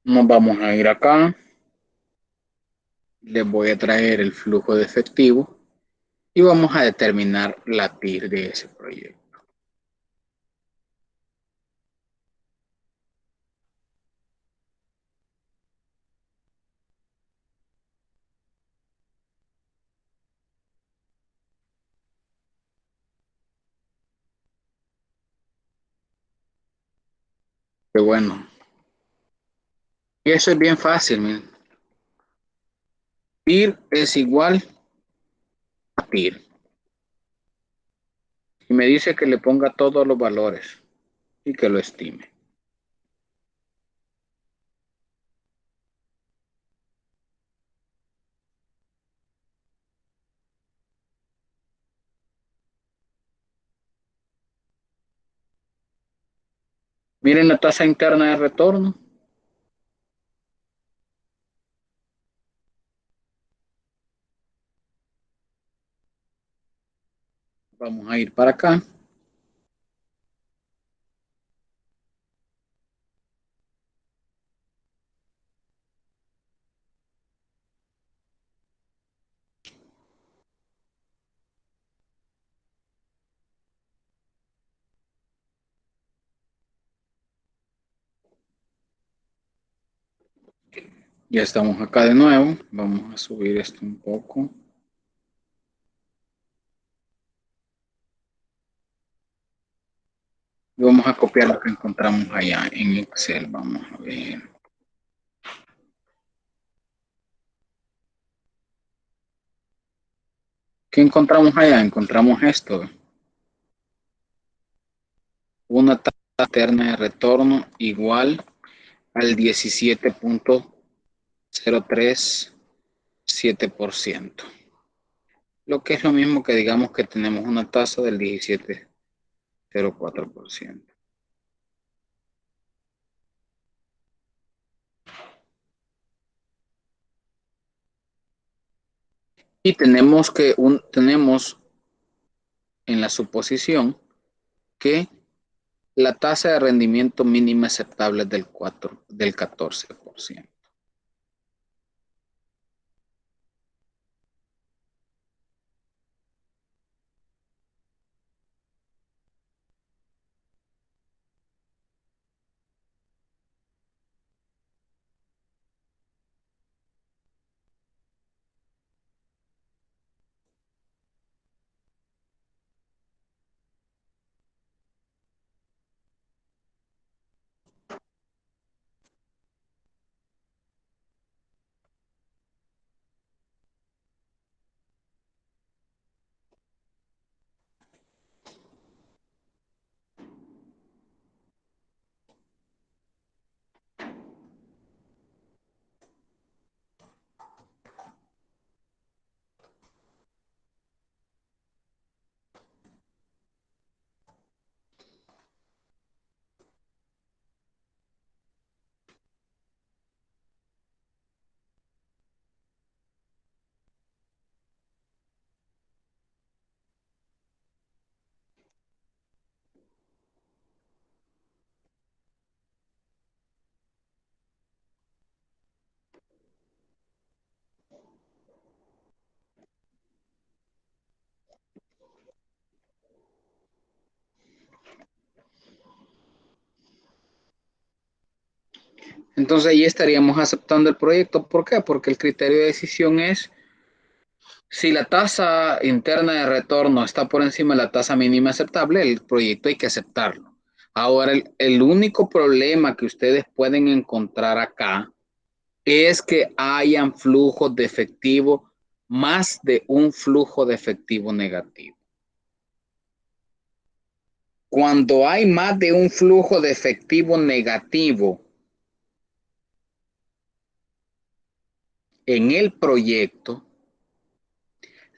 Nos vamos a ir acá. Les voy a traer el flujo de efectivo y vamos a determinar la TIR de ese proyecto. Qué bueno. Y eso es bien fácil, miren. TIR es igual a TIR. Y me dice que le ponga todos los valores y que lo estime. Miren la tasa interna de retorno. Vamos a ir para acá. Ya estamos acá de nuevo. Vamos a subir esto un poco. Y vamos a copiar lo que encontramos allá en Excel. Vamos a ver. ¿Qué encontramos allá? Encontramos esto. Una tasa interna de retorno igual al 17.037%. Lo que es lo mismo que digamos que tenemos una tasa del 17.04%. Y tenemos en la suposición que la tasa de rendimiento mínima aceptable es del 14%. Entonces ahí estaríamos aceptando el proyecto. ¿Por qué? Porque el criterio de decisión es Si la tasa interna de retorno está por encima de la tasa mínima aceptable, el proyecto hay que aceptarlo. Ahora, el único problema que ustedes pueden encontrar acá es que hayan flujos de efectivo, más de un flujo de efectivo negativo. Cuando hay más de un flujo de efectivo negativo en el proyecto,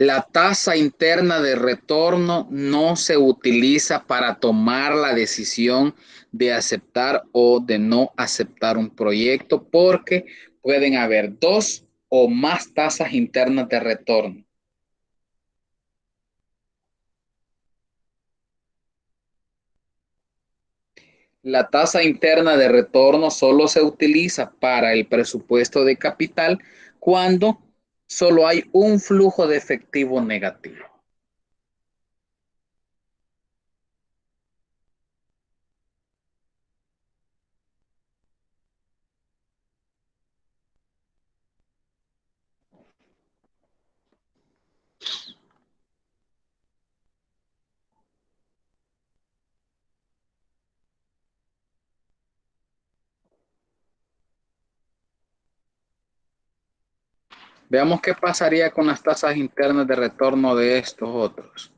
la tasa interna de retorno no se utiliza para tomar la decisión de aceptar o de no aceptar un proyecto, porque pueden haber dos o más tasas internas de retorno. La tasa interna de retorno solo se utiliza para el presupuesto de capital cuando solo hay un flujo de efectivo negativo. Veamos qué pasaría con las tasas internas de retorno de estos otros.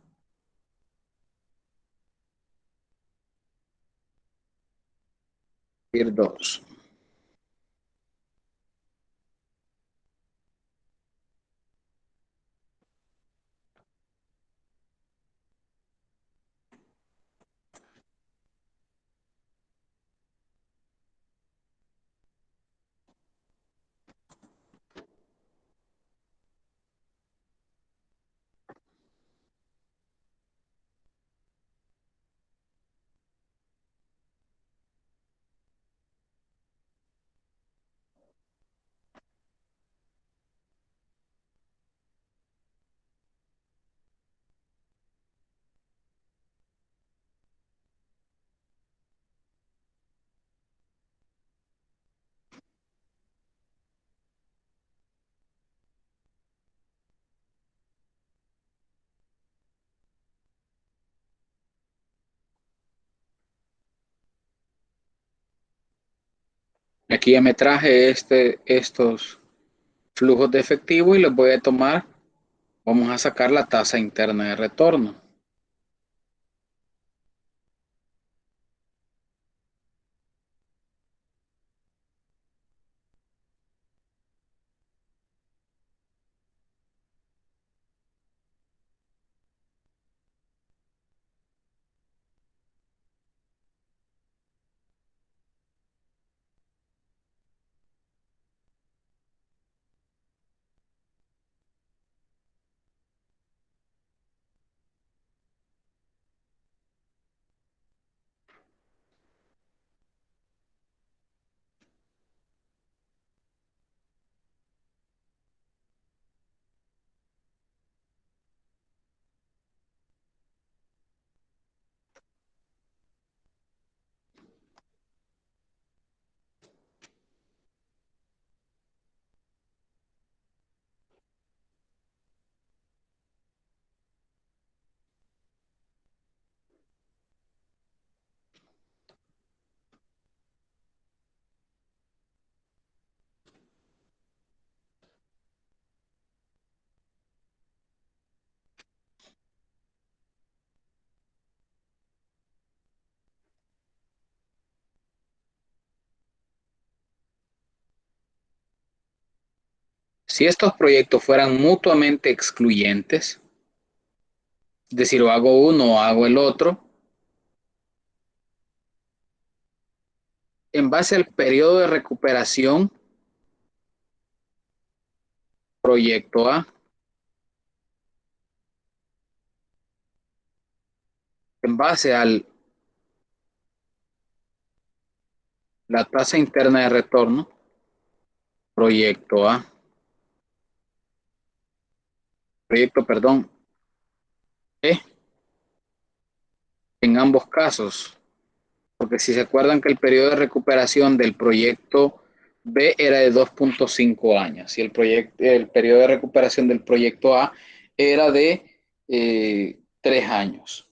TIR 2. Aquí ya me traje estos flujos de efectivo y los voy a tomar. Vamos a sacar la tasa interna de retorno. Si estos proyectos fueran mutuamente excluyentes, es decir, o hago uno o hago el otro, en base al periodo de recuperación, proyecto A, en base a la tasa interna de retorno, proyecto A, proyecto, perdón, E, en ambos casos, porque si se acuerdan que el periodo de recuperación del proyecto B era de 2,5 años y el periodo de recuperación del proyecto A era de 3 años.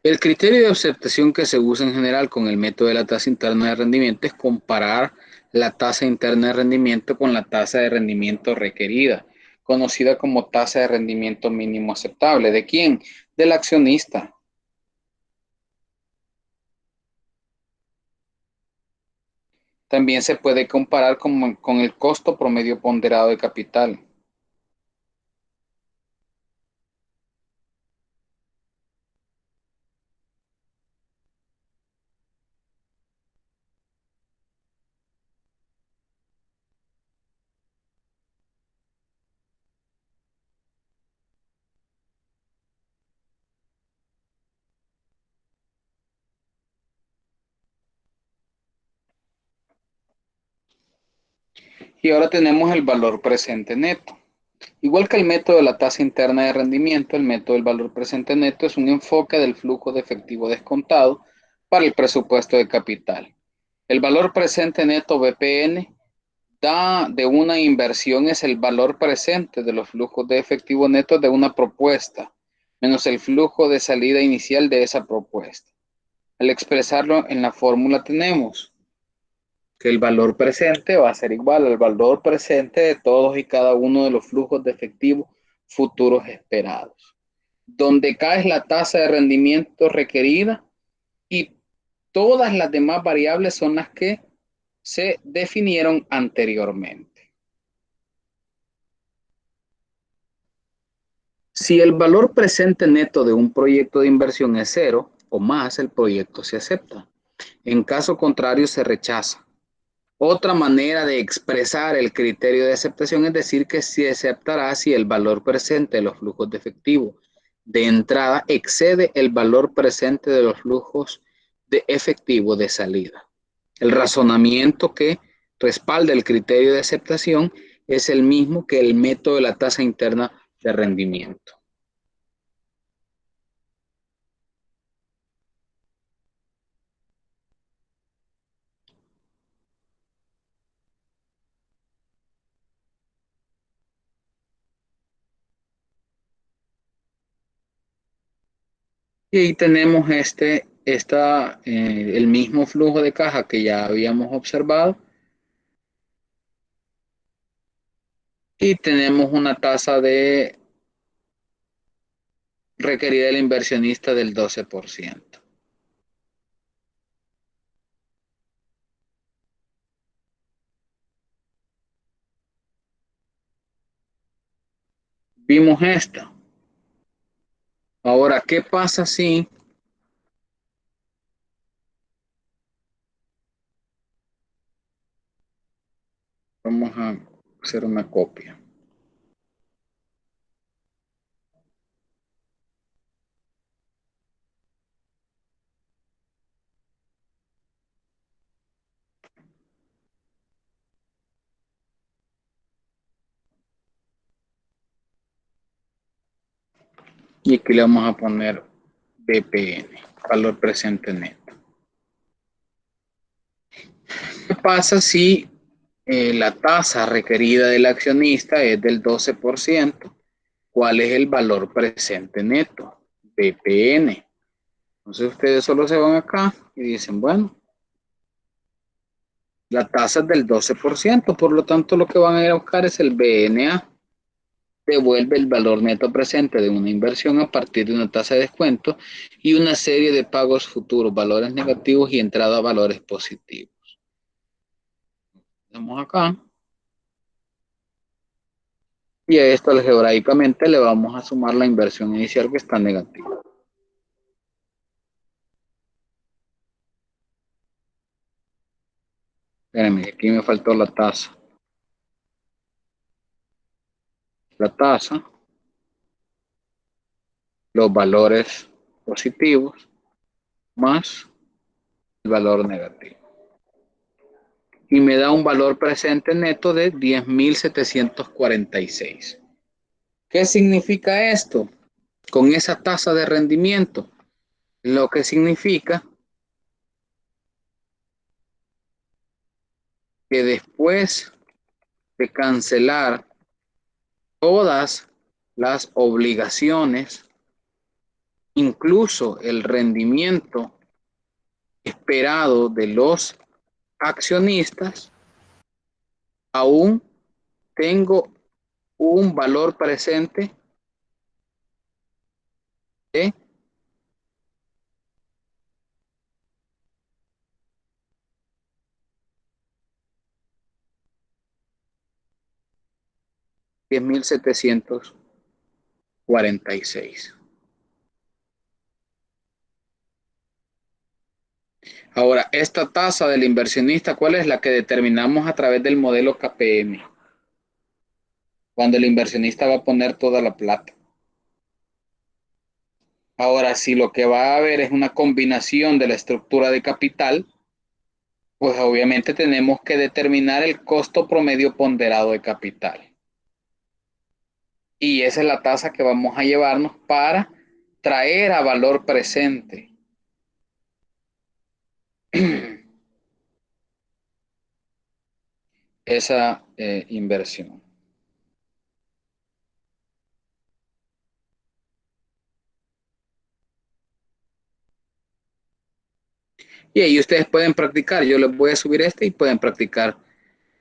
El criterio de aceptación que se usa en general con el método de la tasa interna de rendimiento es comparar la tasa interna de rendimiento con la tasa de rendimiento requerida, conocida como tasa de rendimiento mínimo aceptable. ¿De quién? Del accionista. También se puede comparar con el costo promedio ponderado de capital. Y ahora tenemos el valor presente neto. Igual que el método de la tasa interna de rendimiento, el método del valor presente neto es un enfoque del flujo de efectivo descontado para el presupuesto de capital. El valor presente neto BPN de una inversión es el valor presente de los flujos de efectivo neto de una propuesta, menos el flujo de salida inicial de esa propuesta. Al expresarlo en la fórmula tenemos que el valor presente va a ser igual al valor presente de todos y cada uno de los flujos de efectivo futuros esperados. Donde K es la tasa de rendimiento requerida y todas las demás variables son las que se definieron anteriormente. Si el valor presente neto de un proyecto de inversión es cero o más, el proyecto se acepta. En caso contrario, se rechaza. Otra manera de expresar el criterio de aceptación es decir que se aceptará si el valor presente de los flujos de efectivo de entrada excede el valor presente de los flujos de efectivo de salida. El razonamiento que respalda el criterio de aceptación es el mismo que el método de la tasa interna de rendimiento. Y ahí tenemos el mismo flujo de caja que ya habíamos observado. Y tenemos una tasa de requerida del inversionista del 12%. Vimos esta. Ahora, ¿qué pasa si vamos a hacer una copia? Y aquí le vamos a poner BPN, valor presente neto. ¿Qué pasa si la tasa requerida del accionista es del 12%? ¿Cuál es el valor presente neto? BPN. Entonces ustedes solo se van acá y dicen, bueno, la tasa es del 12%, por lo tanto lo que van a ir a buscar es el BNA. Devuelve el valor neto presente de una inversión a partir de una tasa de descuento y una serie de pagos futuros, valores negativos y entrada a valores positivos. Vamos acá. Y a esto algebraicamente le vamos a sumar la inversión inicial que está negativa. Espérenme, aquí me faltó la tasa. La tasa, los valores positivos más el valor negativo. Y me da un valor presente neto de 10.746. ¿Qué significa esto? Con esa tasa de rendimiento, lo que significa que después de cancelar todas las obligaciones, incluso el rendimiento esperado de los accionistas, aún tengo un valor presente de 10.746. Ahora, esta tasa del inversionista, ¿cuál es? La que determinamos a través del modelo KPM, cuando el inversionista va a poner toda la plata. Ahora, si lo que va a haber es una combinación de la estructura de capital, pues obviamente tenemos que determinar el costo promedio ponderado de capital. Y esa es la tasa que vamos a llevarnos para traer a valor presente esa inversión. Y ahí ustedes pueden practicar. Yo les voy a subir este y pueden practicar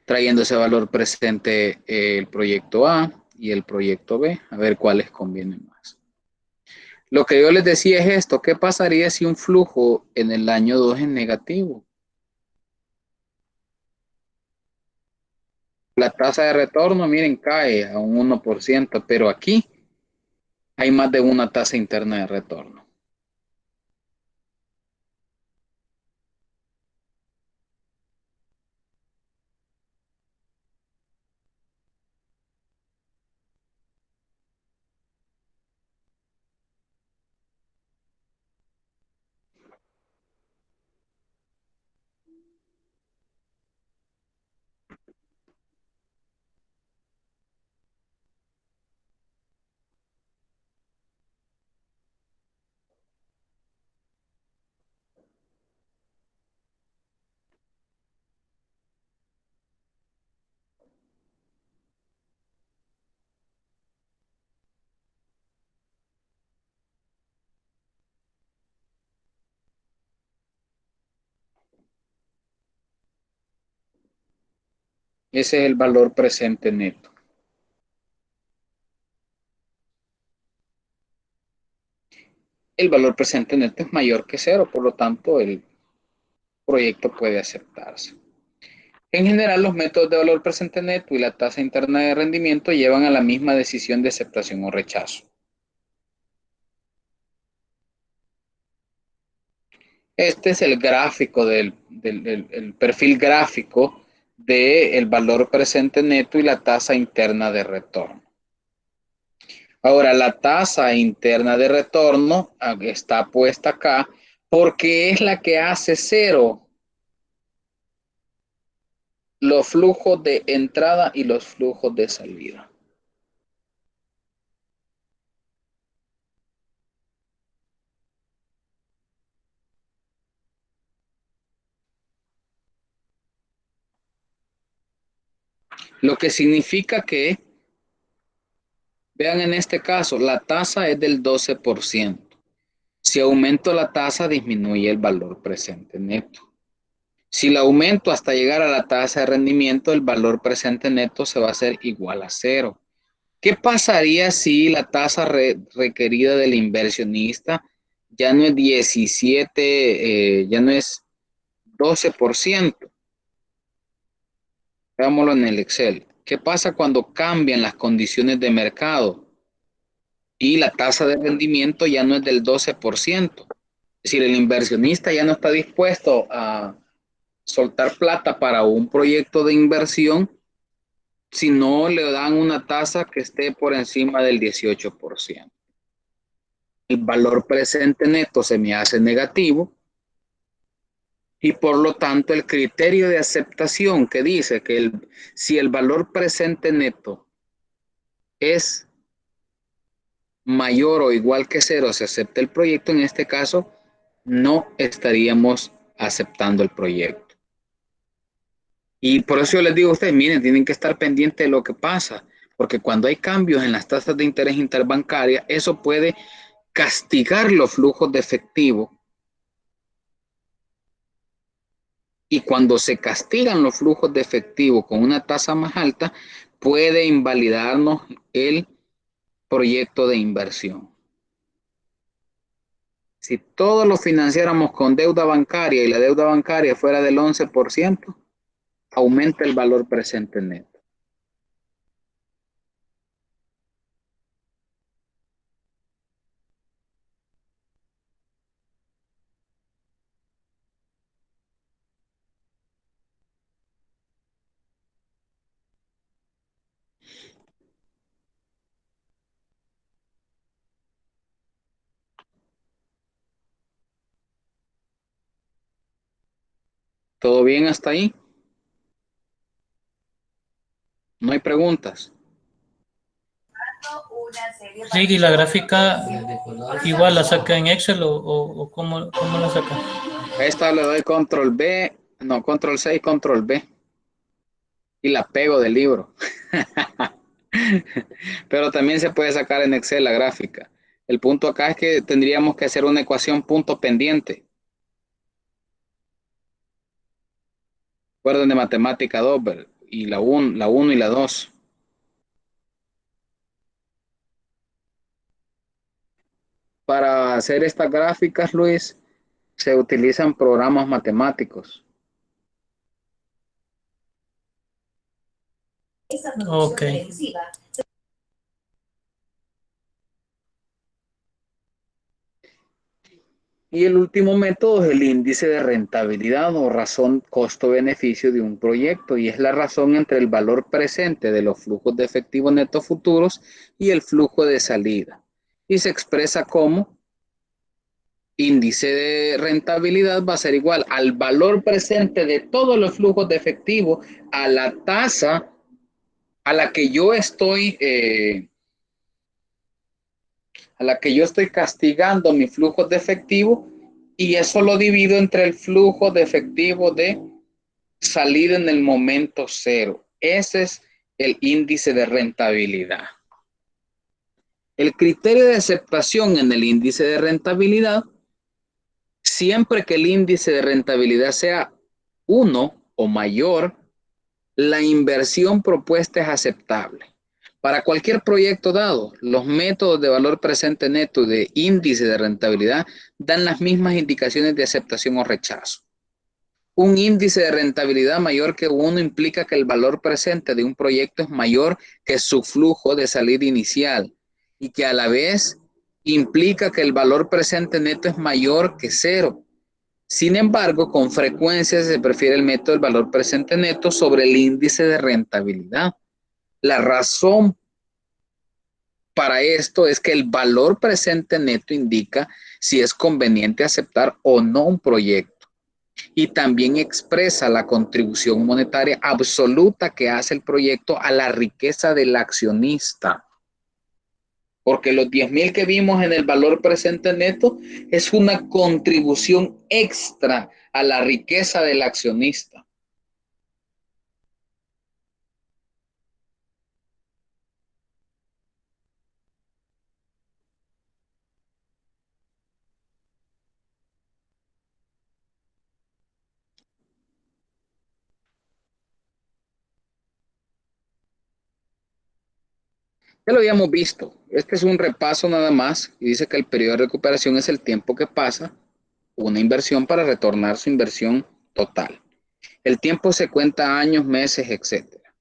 trayendo ese valor presente el proyecto A y el proyecto B, a ver cuál les conviene más. Lo que yo les decía es esto: ¿qué pasaría si un flujo en el año 2 es negativo? La tasa de retorno, miren, cae a un 1%, pero aquí hay más de una tasa interna de retorno. Ese es el valor presente neto. El valor presente neto es mayor que cero, por lo tanto el proyecto puede aceptarse. En general, los métodos de valor presente neto y la tasa interna de rendimiento llevan a la misma decisión de aceptación o rechazo. Este es el gráfico el perfil gráfico del valor presente neto y la tasa interna de retorno. Ahora, la tasa interna de retorno está puesta acá porque es la que hace cero los flujos de entrada y los flujos de salida. Lo que significa que, vean en este caso, la tasa es del 12%. Si aumento la tasa, disminuye el valor presente neto. Si la aumento hasta llegar a la tasa de rendimiento, el valor presente neto se va a hacer igual a cero. ¿Qué pasaría si la tasa requerida del inversionista ya no es 17, ya no es 12%? Veámoslo en el Excel. ¿Qué pasa cuando cambian las condiciones de mercado y la tasa de rendimiento ya no es del 12%? Es decir, el inversionista ya no está dispuesto a soltar plata para un proyecto de inversión si no le dan una tasa que esté por encima del 18%. El valor presente neto se me hace negativo y por lo tanto el criterio de aceptación que dice que si el valor presente neto es mayor o igual que cero, se acepta el proyecto. En este caso, no estaríamos aceptando el proyecto. Y por eso yo les digo a ustedes, miren, tienen que estar pendientes de lo que pasa, porque cuando hay cambios en las tasas de interés interbancaria, eso puede castigar los flujos de efectivo. Y cuando se castigan los flujos de efectivo con una tasa más alta, puede invalidarnos el proyecto de inversión. Si todos lo financiáramos con deuda bancaria y la deuda bancaria fuera del 11%, aumenta el valor presente neto. ¿Todo bien hasta ahí? ¿No hay preguntas? Sí, y la gráfica igual la saca en Excel o cómo la saca. A esta le doy control B, no, control C y control B. Y la pego del libro. Pero también se puede sacar en Excel la gráfica. El punto acá es que tendríamos que hacer una ecuación punto pendiente. Recuerden de matemática 2 y la 1 y la 2. Para hacer estas gráficas, Luis, se utilizan programas matemáticos. Ok. Y el último método es el índice de rentabilidad o razón costo-beneficio de un proyecto, y es la razón entre el valor presente de los flujos de efectivo neto futuros y el flujo de salida. Y se expresa como índice de rentabilidad va a ser igual al valor presente de todos los flujos de efectivo a la tasa a la que yo estoy castigando mi flujo de efectivo, y eso lo divido entre el flujo de efectivo de salida en el momento cero. Ese es el índice de rentabilidad. El criterio de aceptación en el índice de rentabilidad, siempre que el índice de rentabilidad sea 1 o mayor, la inversión propuesta es aceptable. Para cualquier proyecto dado, los métodos de valor presente neto y de índice de rentabilidad dan las mismas indicaciones de aceptación o rechazo. Un índice de rentabilidad mayor que 1 implica que el valor presente de un proyecto es mayor que su flujo de salida inicial, y que a la vez implica que el valor presente neto es mayor que 0. Sin embargo, con frecuencia se prefiere el método del valor presente neto sobre el índice de rentabilidad. La razón para esto es que el valor presente neto indica si es conveniente aceptar o no un proyecto, y también expresa la contribución monetaria absoluta que hace el proyecto a la riqueza del accionista. Porque los 10,000 que vimos en el valor presente neto es una contribución extra a la riqueza del accionista. Ya lo habíamos visto. Este es un repaso nada más, y dice que el periodo de recuperación es el tiempo que pasa una inversión para retornar su inversión total. El tiempo se cuenta años, meses, etcétera.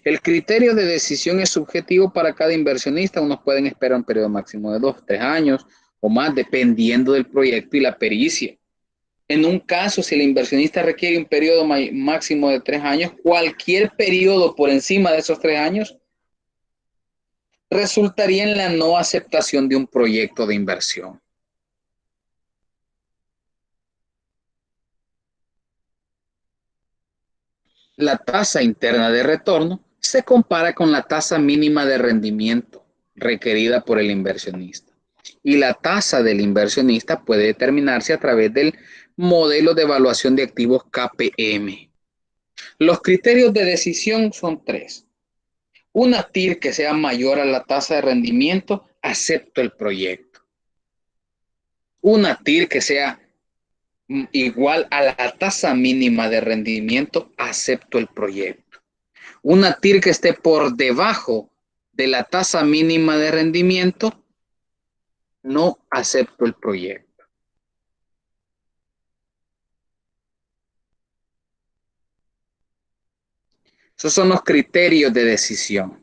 El criterio de decisión es subjetivo para cada inversionista. Unos pueden esperar un periodo máximo de 2, 3 años o más, dependiendo del proyecto y la pericia. En un caso, si el inversionista requiere un periodo máximo de 3 años, cualquier periodo por encima de esos 3 años resultaría en la no aceptación de un proyecto de inversión. La tasa interna de retorno se compara con la tasa mínima de rendimiento requerida por el inversionista. Y la tasa del inversionista puede determinarse a través del modelo de evaluación de activos KPM. Los criterios de decisión son 3. Una TIR que sea mayor a la tasa de rendimiento, acepto el proyecto. Una TIR que sea igual a la tasa mínima de rendimiento, acepto el proyecto. Una TIR que esté por debajo de la tasa mínima de rendimiento, no acepto el proyecto. Esos son los criterios de decisión.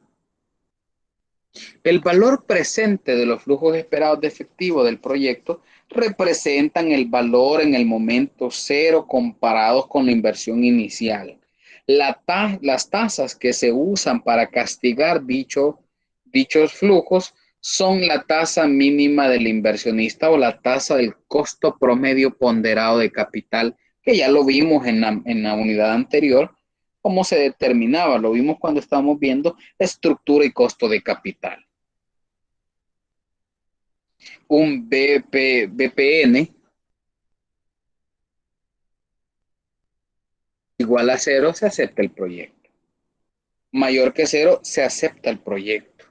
El valor presente de los flujos esperados de efectivo del proyecto representan el valor en el momento cero comparados con la inversión inicial. Las tasas que se usan para castigar dichos flujos son la tasa mínima del inversionista o la tasa del costo promedio ponderado de capital, que ya lo vimos en la unidad anterior, cómo se determinaba, lo vimos cuando estábamos viendo estructura y costo de capital. Un BPN igual a 0, se acepta el proyecto. Mayor que 0, se acepta el proyecto.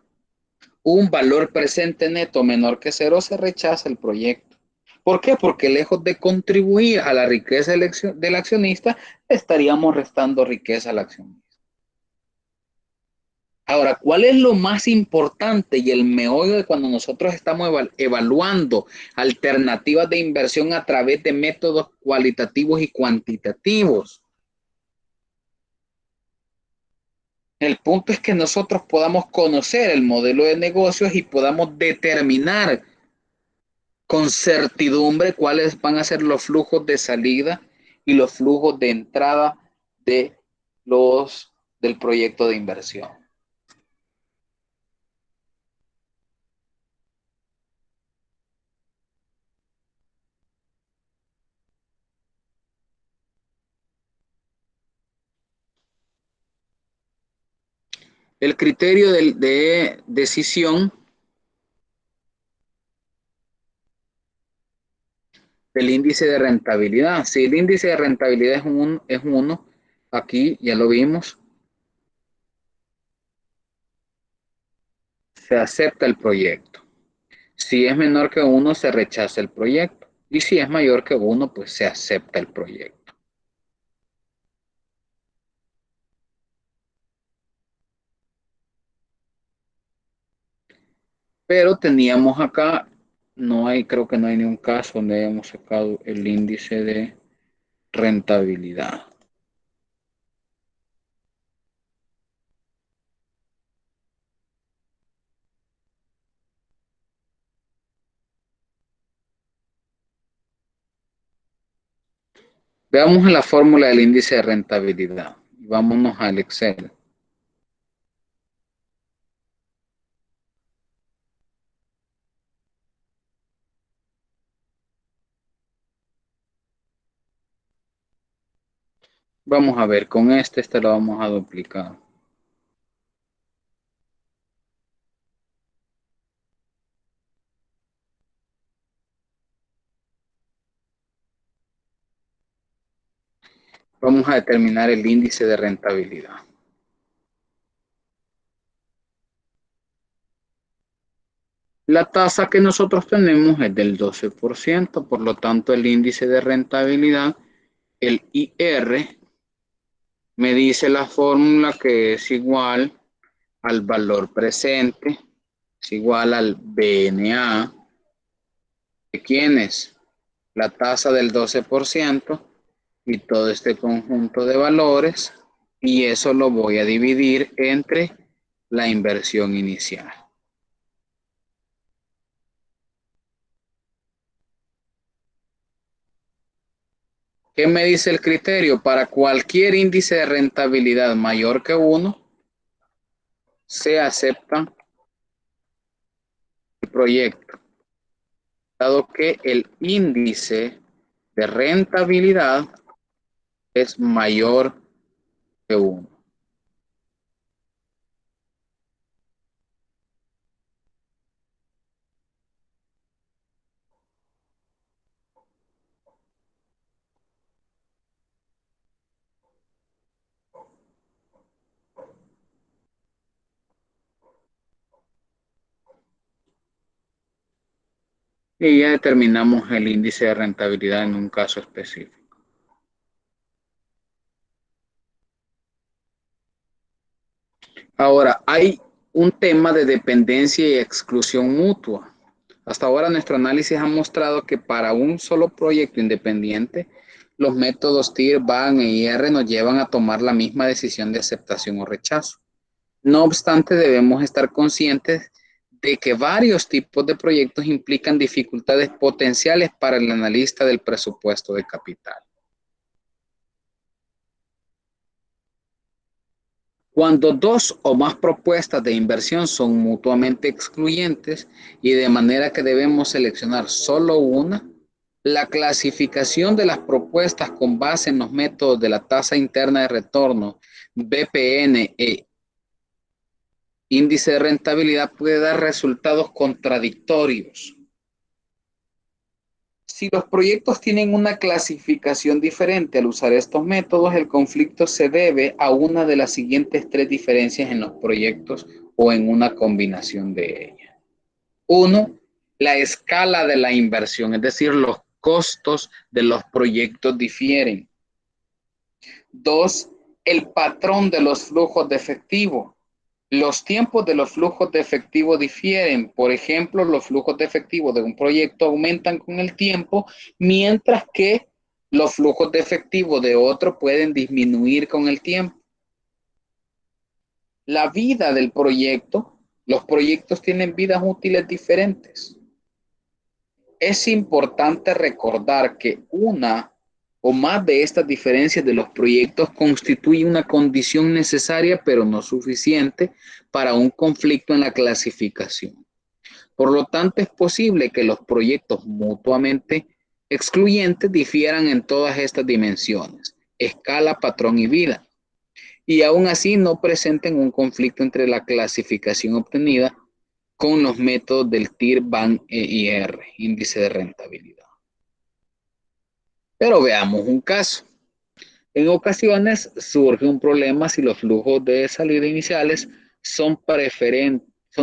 Un valor presente neto menor que 0, se rechaza el proyecto. ¿Por qué? Porque lejos de contribuir a la riqueza del accionista, estaríamos restando riqueza al accionista. Ahora, ¿cuál es lo más importante y el meollo de cuando nosotros estamos evaluando alternativas de inversión a través de métodos cualitativos y cuantitativos? El punto es que nosotros podamos conocer el modelo de negocios y podamos determinar con certidumbre cuáles van a ser los flujos de salida y los flujos de entrada de del proyecto de inversión. El criterio de decisión del índice de rentabilidad. Si el índice de rentabilidad es 1, aquí ya lo vimos, se acepta el proyecto. Si es menor que 1, se rechaza el proyecto. Y si es mayor que 1, pues se acepta el proyecto. Pero teníamos acá, creo que no hay ningún caso donde hayamos sacado el índice de rentabilidad. Veamos la fórmula del índice de rentabilidad. Vámonos al Excel. Vamos a ver, con este lo vamos a duplicar. Vamos a determinar el índice de rentabilidad. La tasa que nosotros tenemos es del 12%, por lo tanto el índice de rentabilidad, el IR, me dice la fórmula que es igual al valor presente, es igual al BNA. ¿De quién es? La tasa del 12% y todo este conjunto de valores, y eso lo voy a dividir entre la inversión inicial. ¿Qué me dice el criterio? Para cualquier índice de rentabilidad mayor que 1, se acepta el proyecto, dado que el índice de rentabilidad es mayor que 1. Y ya determinamos el índice de rentabilidad en un caso específico. Ahora, hay un tema de dependencia y exclusión mutua. Hasta ahora nuestro análisis ha mostrado que para un solo proyecto independiente, los métodos TIR, BAN e IR nos llevan a tomar la misma decisión de aceptación o rechazo. No obstante, debemos estar conscientes de que varios tipos de proyectos implican dificultades potenciales para el analista del presupuesto de capital. Cuando dos o más propuestas de inversión son mutuamente excluyentes y de manera que debemos seleccionar solo una, la clasificación de las propuestas con base en los métodos de la tasa interna de retorno, BPN e índice de rentabilidad puede dar resultados contradictorios. Si los proyectos tienen una clasificación diferente al usar estos métodos, el conflicto se debe a una de las siguientes tres diferencias en los proyectos o en una combinación de ellas. Uno, la escala de la inversión, es decir, los costos de los proyectos difieren. Dos, el patrón de los flujos de efectivo. Los tiempos de los flujos de efectivo difieren. Por ejemplo, los flujos de efectivo de un proyecto aumentan con el tiempo, mientras que los flujos de efectivo de otro pueden disminuir con el tiempo. La vida del proyecto, los proyectos tienen vidas útiles diferentes. Es importante recordar que una o más de estas diferencias de los proyectos constituye una condición necesaria pero no suficiente para un conflicto en la clasificación. Por lo tanto, es posible que los proyectos mutuamente excluyentes difieran en todas estas dimensiones, escala, patrón y vida, y aún así no presenten un conflicto entre la clasificación obtenida con los métodos del TIR, BAN e IR, índice de rentabilidad. Pero veamos un caso. En ocasiones surge un problema si los flujos de salida iniciales son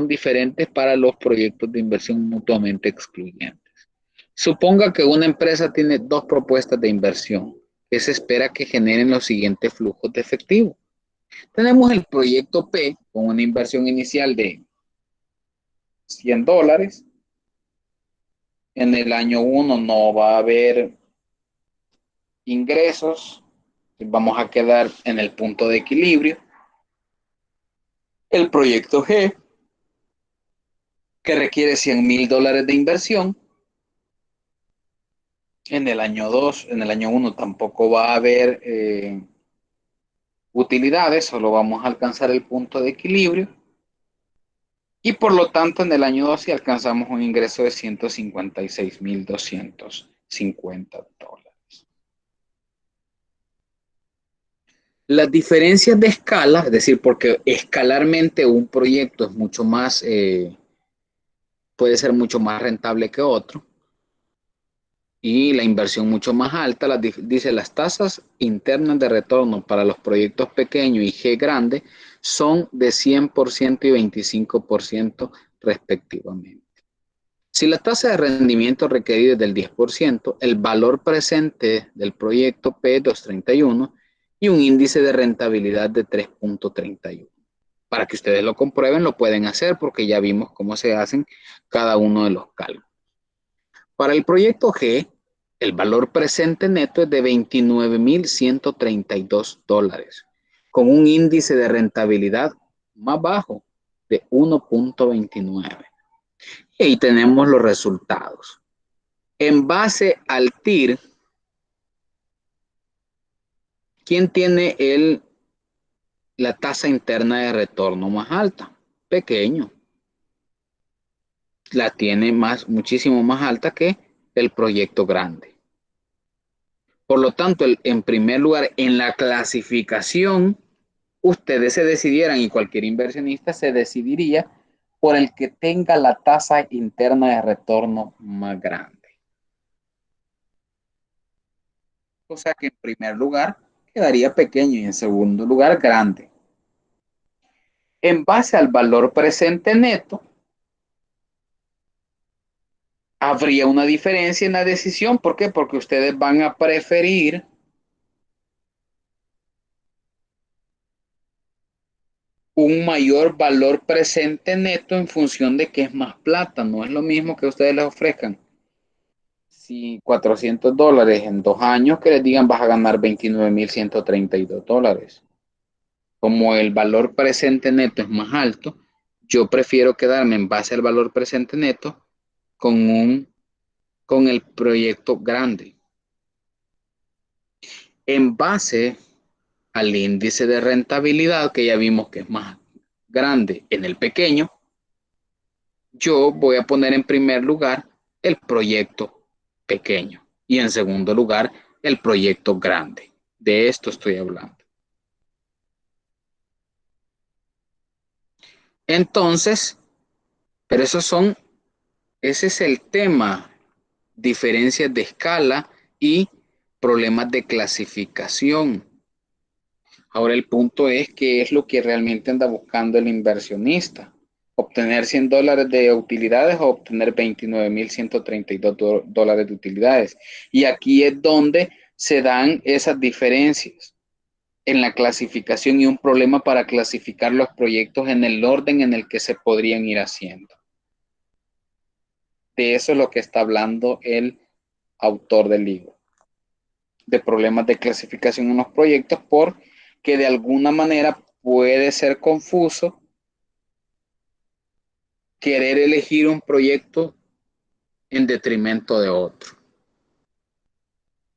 diferentes para los proyectos de inversión mutuamente excluyentes. Suponga que una empresa tiene dos propuestas de inversión que se espera que generen los siguientes flujos de efectivo. Tenemos el proyecto P con una inversión inicial de $100. En el año 1 no va a haber ingresos, vamos a quedar en el punto de equilibrio. El proyecto G, que requiere $100,000 de inversión, en el año 2, en el año 1 tampoco va a haber utilidades, solo vamos a alcanzar el punto de equilibrio. Y por lo tanto, en el año 2 sí alcanzamos un ingreso de $156,250. Las diferencias de escala, es decir, porque escalarmente un proyecto es mucho más, puede ser mucho más rentable que otro, y la inversión mucho más alta, dice las tasas internas de retorno para los proyectos pequeños y G grande son de 100% y 25% respectivamente. Si la tasa de rendimiento requerida es del 10%, el valor presente del proyecto P es 231 y un índice de rentabilidad de 3.31. Para que ustedes lo comprueben, lo pueden hacer porque ya vimos cómo se hacen cada uno de los cálculos. Para el proyecto G, el valor presente neto es de $29,132, con un índice de rentabilidad más bajo de 1.29. Y ahí tenemos los resultados. En base al TIR, ¿Quién tiene la tasa interna de retorno más alta? Pequeño. La tiene muchísimo más alta que el proyecto grande. Por lo tanto, en primer lugar, en la clasificación, ustedes se decidieran y cualquier inversionista se decidiría por el que tenga la tasa interna de retorno más grande. O sea que en primer lugar quedaría pequeño y en segundo lugar grande. En base al valor presente neto, habría una diferencia en la decisión. ¿Por qué? Porque ustedes van a preferir un mayor valor presente neto en función de que es más plata. No es lo mismo que ustedes les ofrezcan si $400 en 2 años que les digan vas a ganar $29,132. Como el valor presente neto es más alto, yo prefiero quedarme en base al valor presente neto con el proyecto grande. En base al índice de rentabilidad, que ya vimos que es más grande en el pequeño, yo voy a poner en primer lugar el proyecto pequeño y en segundo lugar el proyecto grande. De esto estoy hablando. Entonces, pero ese es el tema, diferencias de escala y problemas de clasificación. Ahora el punto es qué es lo que realmente anda buscando el inversionista. Obtener $100 de utilidades o obtener $29,132 de utilidades. Y aquí es donde se dan esas diferencias en la clasificación y un problema para clasificar los proyectos en el orden en el que se podrían ir haciendo. De eso es lo que está hablando el autor del libro. De problemas de clasificación en los proyectos porque de alguna manera puede ser confuso querer elegir un proyecto en detrimento de otro.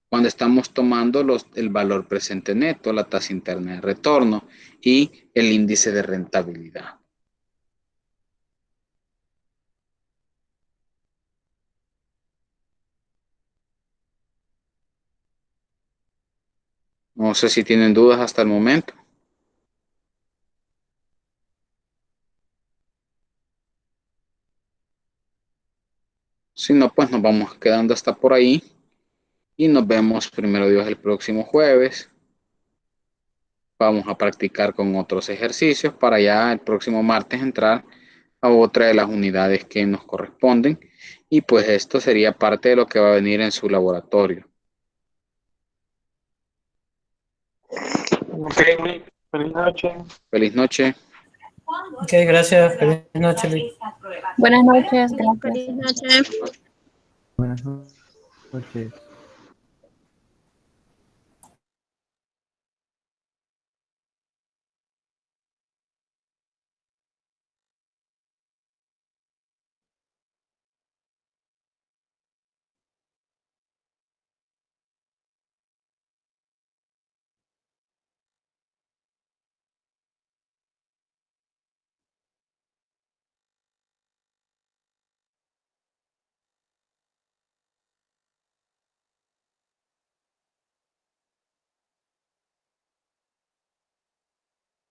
Cuando estamos tomando el valor presente neto, la tasa interna de retorno y el índice de rentabilidad. No sé si tienen dudas hasta el momento. Si no, pues nos vamos quedando hasta por ahí y nos vemos primero Dios el próximo jueves. Vamos a practicar con otros ejercicios para ya el próximo martes entrar a otra de las unidades que nos corresponden y pues esto sería parte de lo que va a venir en su laboratorio. Ok, feliz noche. Feliz noche. Ok, gracias. Feliz noche, Luis. Buenas noches, gracias. Feliz noche. Buenas noches.